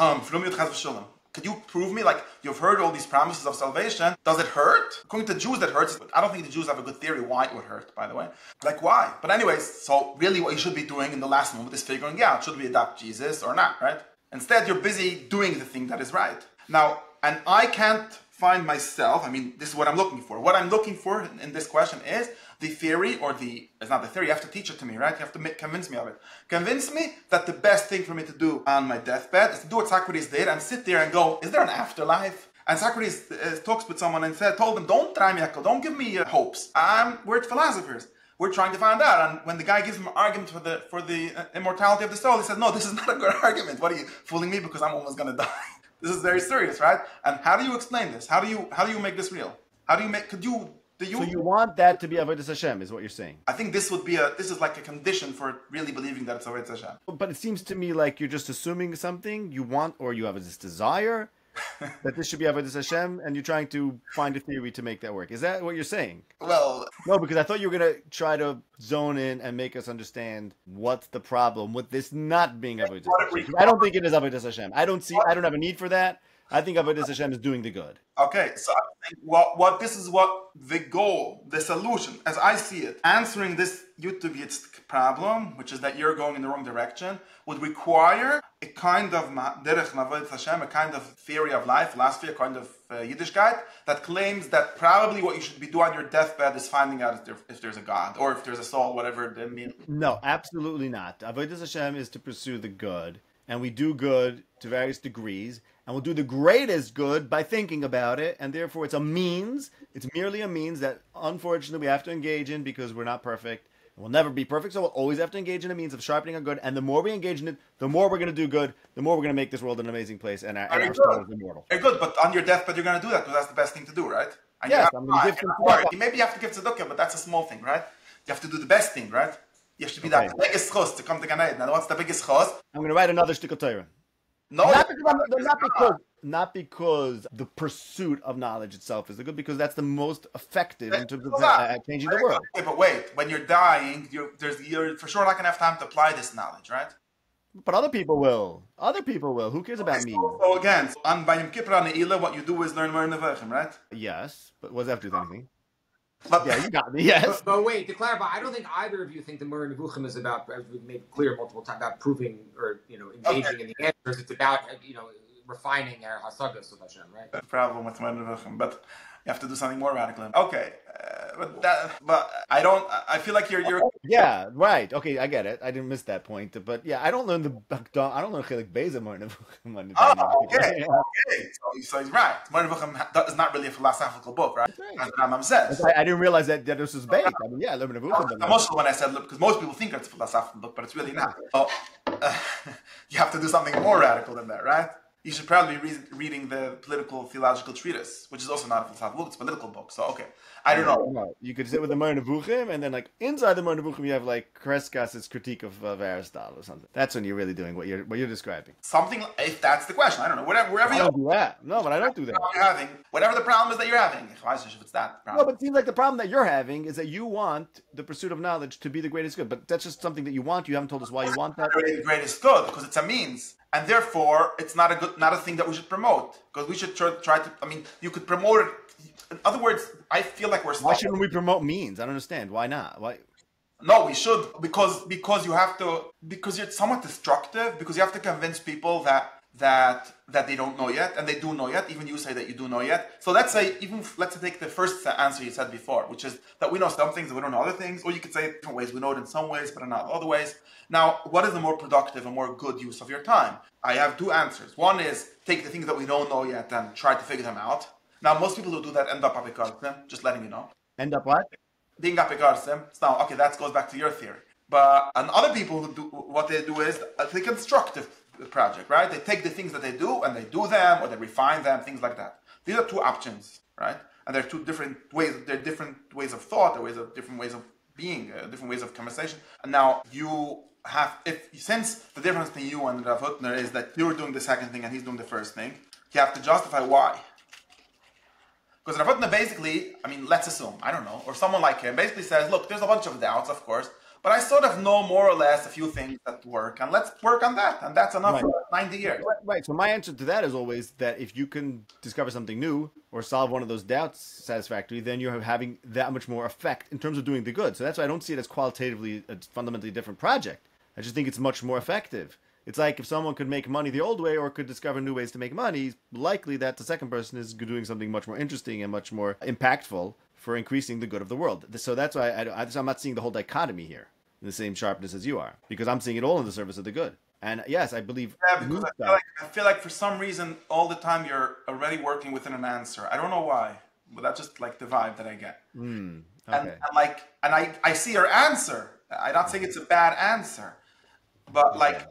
could you prove me, like, you've heard all these promises of salvation. Does it hurt? According to Jews, that hurts. I don't think the Jews have a good theory why it would hurt, by the way. Like, why? But anyways, so really what you should be doing in the last moment is figuring out, should we adopt Jesus or not, right? Instead, you're busy doing the thing that is right. Now, and I can't find myself, this is what I'm looking for. What I'm looking for in this question is the theory, it's not the theory, you have to teach it to me, right? You have to convince me of it. Convince me that the best thing for me to do on my deathbed is to do what Socrates did and sit there and go, is there an afterlife? And Socrates talks with someone and told him, don't try me, don't give me hopes. We're philosophers. We're trying to find out. And when the guy gives him an argument for the immortality of the soul, he said, no, this is not a good argument. What are you, fooling me because I'm almost going to die? This is very serious, right? And how do you explain this? How do you make this real? How do you make, So you want that to be Avodas Hashem, is what you're saying? I think this is like a condition for really believing that it's Avodas Hashem. But it seems to me like you're just assuming something you want, or you have this desire that this should be Avodas Hashem, and you're trying to find a theory to make that work. Is that what you're saying? Well, no, because I thought you were going to try to zone in and make us understand what's the problem with this not being Avodas Hashem. I don't think it is Avodas Hashem. I don't have a need for that. I think Avodas Hashem is doing the good. Okay, so I think this is what the goal, the solution, as I see it, answering this Yitzchok problem, which is that you're going in the wrong direction, would require a kind of derech Avodas Hashem, a kind of theory of life, philosophy, a kind of Yiddishkeit that claims that probably what you should be doing on your deathbed is finding out if there's a God or if there's a soul, whatever it means. No, absolutely not. Avodas Hashem is to pursue the good, and we do good to various degrees. And we'll do the greatest good by thinking about it, and therefore it's a means. It's merely a means that, unfortunately, we have to engage in because we're not perfect. We'll never be perfect, so we'll always have to engage in a means of sharpening our good. And the more we engage in it, the more we're going to do good, the more we're going to make this world an amazing place, and our soul is immortal. Very good, but on your deathbed, you're going to do that because that's the best thing to do, right? And yes, I'm going to give some tzedakah. Maybe you have to give tzedakah, but that's a small thing, right? You have to do the best thing, right? You have to be that biggest chos to come to Gan Eden. Now, what's the biggest chos? I'm going to write another shtickle Torah. No, not because the pursuit of knowledge itself is the good, because that's the most effective in terms of changing the world. Okay, but wait, when you're dying, you're for sure not going to have time to apply this knowledge, right? But other people will. Other people will. Who cares about me? So again, on by Yom Kippur on Ne'ilah, what you do is learn Moreh Nevuchim, right? Yes, but what does that have to do with anything? But, Yeah, you got me. Yes. But wait, to clarify, I don't think either of you think the Moreh Nevuchim is about, as we've made clear multiple times, about proving or engaging in the answers. It's about refining our hasagas with Hashem, right? the problem with Moreh Nevuchim, but you have to do something more radical. Okay, but I don't. I feel like you're. Yeah, right. Okay, I get it. I didn't miss that point, but yeah, I don't learn Chelik Beza more. Okay. So he's right. Moreh Nevuchim is not really a philosophical book, right? As the Rambam says. I didn't realize that this was based. I mean, yeah, Moreh Nevuchim. I'm also when I said because most people think it's a philosophical book, but it's really not. So you have to do something more radical than that, right? You should probably be reading the political theological treatise, which is also not a philosophical book; it's a political book. So okay, I don't know. No, you could sit with the Moreh Nevuchim, and then like inside the Moreh Nevuchim, you have like Kreskas's critique of Aristotle or something. That's when you're really doing what you're describing. Something, if that's the question, I don't know. Wherever I you don't do that. No, but I don't do that. you're having, whatever the problem is that you're having, if it's that No, problem. but it seems like the problem that you're having is that you want the pursuit of knowledge to be the greatest good. But that's just something that you want. You haven't told us why you want that. The greatest good because it's a means, and therefore it's not a thing that we should promote because we should try to. I mean, you could promote it. In other words, I feel like we're. Why shouldn't we promote means? I don't understand. Why not? Why? No, we should because you have to because you're somewhat destructive because you have to convince people that they don't know yet and they do know yet. Even you say that you do know yet. So let's take the first answer you said before, which is that we know some things and we don't know other things, or you could say it different ways. We know it in some ways, but not other ways. Now, what is the more productive and more good use of your time? I have two answers. One is take the things that we don't know yet and try to figure them out. Now, most people who do that end up apikarsim, just letting you know. End up what? Ding apikarsim. Now, okay, that goes back to your theory. But and other people who do what they do is the constructive project, right? They take the things that they do and they do them or they refine them, things like that. These are two options, right? And they're two different ways. They're different ways of thought, different ways of being, different ways of conversation. And now you have, since the difference between you and Rav Hutner is that you're doing the second thing and he's doing the first thing, you have to justify why. Because Rav Hutner basically, I mean, let's assume, I don't know, or someone like him basically says, look, there's a bunch of doubts, of course, but I sort of know more or less a few things that work, and let's work on that, and that's enough for 90 years. Right, so my answer to that is always that if you can discover something new or solve one of those doubts satisfactorily, then you're having that much more effect in terms of doing the good. So that's why I don't see it as qualitatively a fundamentally different project. I just think it's much more effective. It's like if someone could make money the old way or could discover new ways to make money, likely that the second person is doing something much more interesting and much more impactful for increasing the good of the world. So that's why I'm not seeing the whole dichotomy here in the same sharpness as you are, because I'm seeing it all in the service of the good. And yes, I believe. Yeah, because I feel like for some reason all the time you're already working within an answer. I don't know why, but that's just like the vibe that I get. Okay. And I see your answer. I'm not saying it's a bad answer, but like.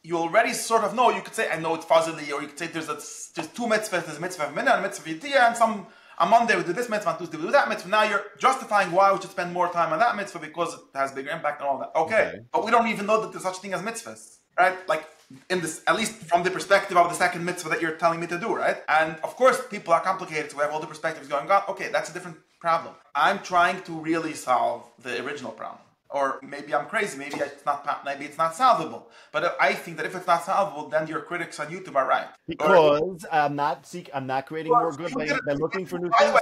You already sort of know. You could say, I know it fuzzily, or you could say there's two mitzvahs. There's a mitzvah of minna and a mitzvah of yediyah, and on Monday we do this mitzvah, on Tuesday we do that mitzvah. Now you're justifying why we should spend more time on that mitzvah because it has bigger impact and all that. Okay. But we don't even know that there's such a thing as mitzvahs, right? Like in this, at least from the perspective of the second mitzvah that you're telling me to do, right? And of course, people are complicated, so we have all the perspectives going on. Okay, that's a different problem. I'm trying to really solve the original problem. Or maybe I'm crazy. Maybe it's not solvable. But I think that if it's not solvable, then your critics on YouTube are right. Because I'm not creating more good by looking for new things.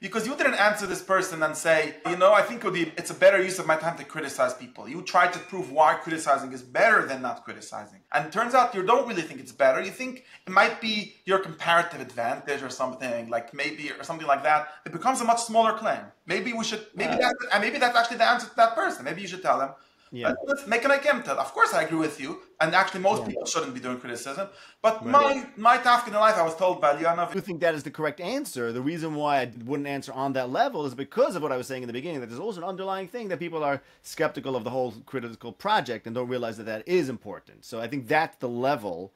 Because you didn't answer this person and say, I think it's a better use of my time to criticize people. You tried to prove why criticizing is better than not criticizing. And it turns out you don't really think it's better. You think it might be your comparative advantage or something, or something like that. It becomes a much smaller claim. Maybe that's actually the answer to that person. Maybe you should tell them. Yeah. Let's make an attempt. Of course, I agree with you. And actually, most people shouldn't be doing criticism. But my task in life, I was told by Liana. If you think that is the correct answer, the reason why I wouldn't answer on that level is because of what I was saying in the beginning, that there's also an underlying thing that people are skeptical of the whole critical project and don't realize that is important. So I think that's the level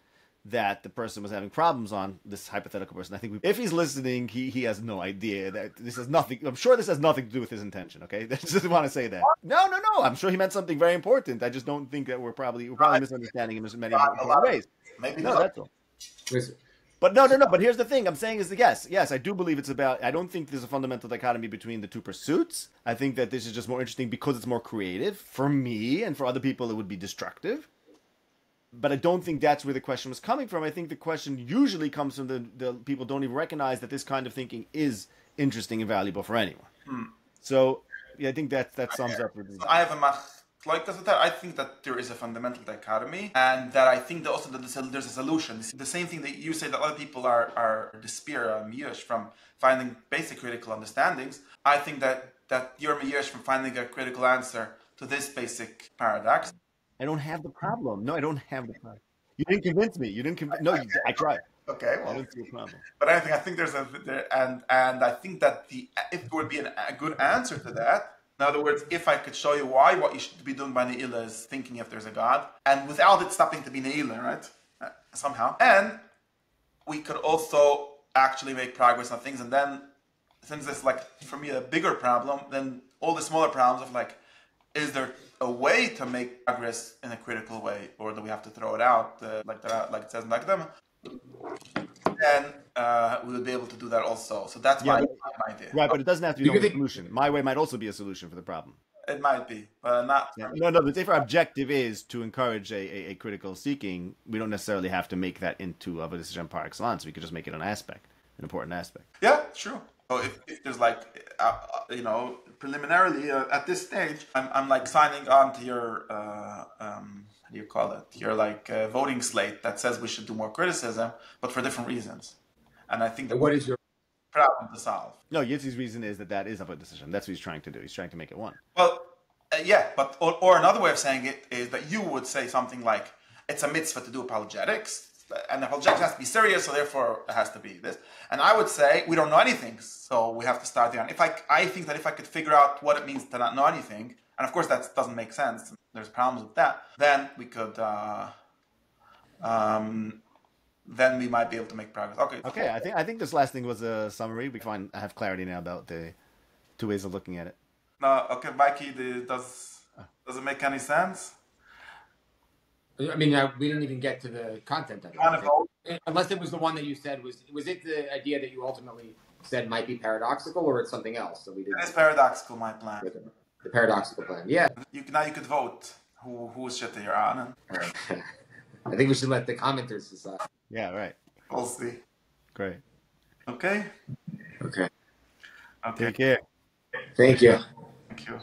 that the person was having problems on, this hypothetical person. I think if he's listening, he has no idea that this has nothing. I'm sure this has nothing to do with his intention. Okay, I just want to say that. No. I'm sure he meant something very important. I just don't think that we're probably misunderstanding him in many different ways. Maybe no, that's all. But no. But here's the thing: I'm saying is that yes, I do believe it's about. I don't think there's a fundamental dichotomy between the two pursuits. I think that this is just more interesting because it's more creative. For me and for other people, it would be destructive. But I don't think that's where the question was coming from. I think the question usually comes from the people don't even recognize that this kind of thinking is interesting and valuable for anyone. So yeah, I think that sums up. I have a machlokas with that. I think that there is a fundamental dichotomy, and that I think that also that there's a solution. The same thing that you say that other people are despair or miyush from finding basic critical understandings. I think that you're miyush from finding a critical answer to this basic paradox. I don't have the problem. No, I don't have the problem. You didn't convince me. You didn't convince. No, I tried. Okay, well, I don't see a problem. but I think there's and I think that if there would be a good answer to that. In other words, if I could show you why what you should be doing by Ne'ilah is thinking if there's a God, and without it stopping to be Ne'ilah, right? Somehow. And we could also actually make progress on things. And then, since it's like, for me, a bigger problem, then all the smaller problems of like, is there a way to make progress in a critical way? Or do we have to throw it out, like it says in Lakdama? Then we would be able to do that also. So that's my idea. Right, but it doesn't have to be the solution. My way might also be a solution for the problem. It might be, but not. Yeah. No. But if our objective is to encourage a critical seeking, we don't necessarily have to make that into a decision par excellence. We could just make it an important aspect. Yeah, true. So if there's like, preliminarily at this stage, I'm like signing on to your, how do you call it? Your like voting slate that says we should do more criticism, but for different reasons. And I think that what is your problem to solve? No, Yitzi's reason is that is a decision. That's what he's trying to do. He's trying to make it one. Well, yeah, but or another way of saying it is that you would say something like, it's a mitzvah to do apologetics, and apologetics has to be serious, so therefore it has to be this. And I would say we don't know anything, so we have to start there. And I think that if I could figure out what it means to not know anything, and of course that doesn't make sense, there's problems with that, then we could, then we might be able to make progress. Okay. I think this last thing was a summary. I have clarity now about the two ways of looking at it. No, okay, Mikey, does it make any sense? I mean, we didn't even get to the content of it. Unless it was the one that you said was it the idea that you ultimately said might be paradoxical, or it's something else that we didn't? It's paradoxical, my plan. The paradoxical plan, yeah. You could vote whose shit you're on. All right. I think we should let the commenters decide. Yeah, right. We'll see. Great. Okay. Okay. Take care. Thank you. Thank you.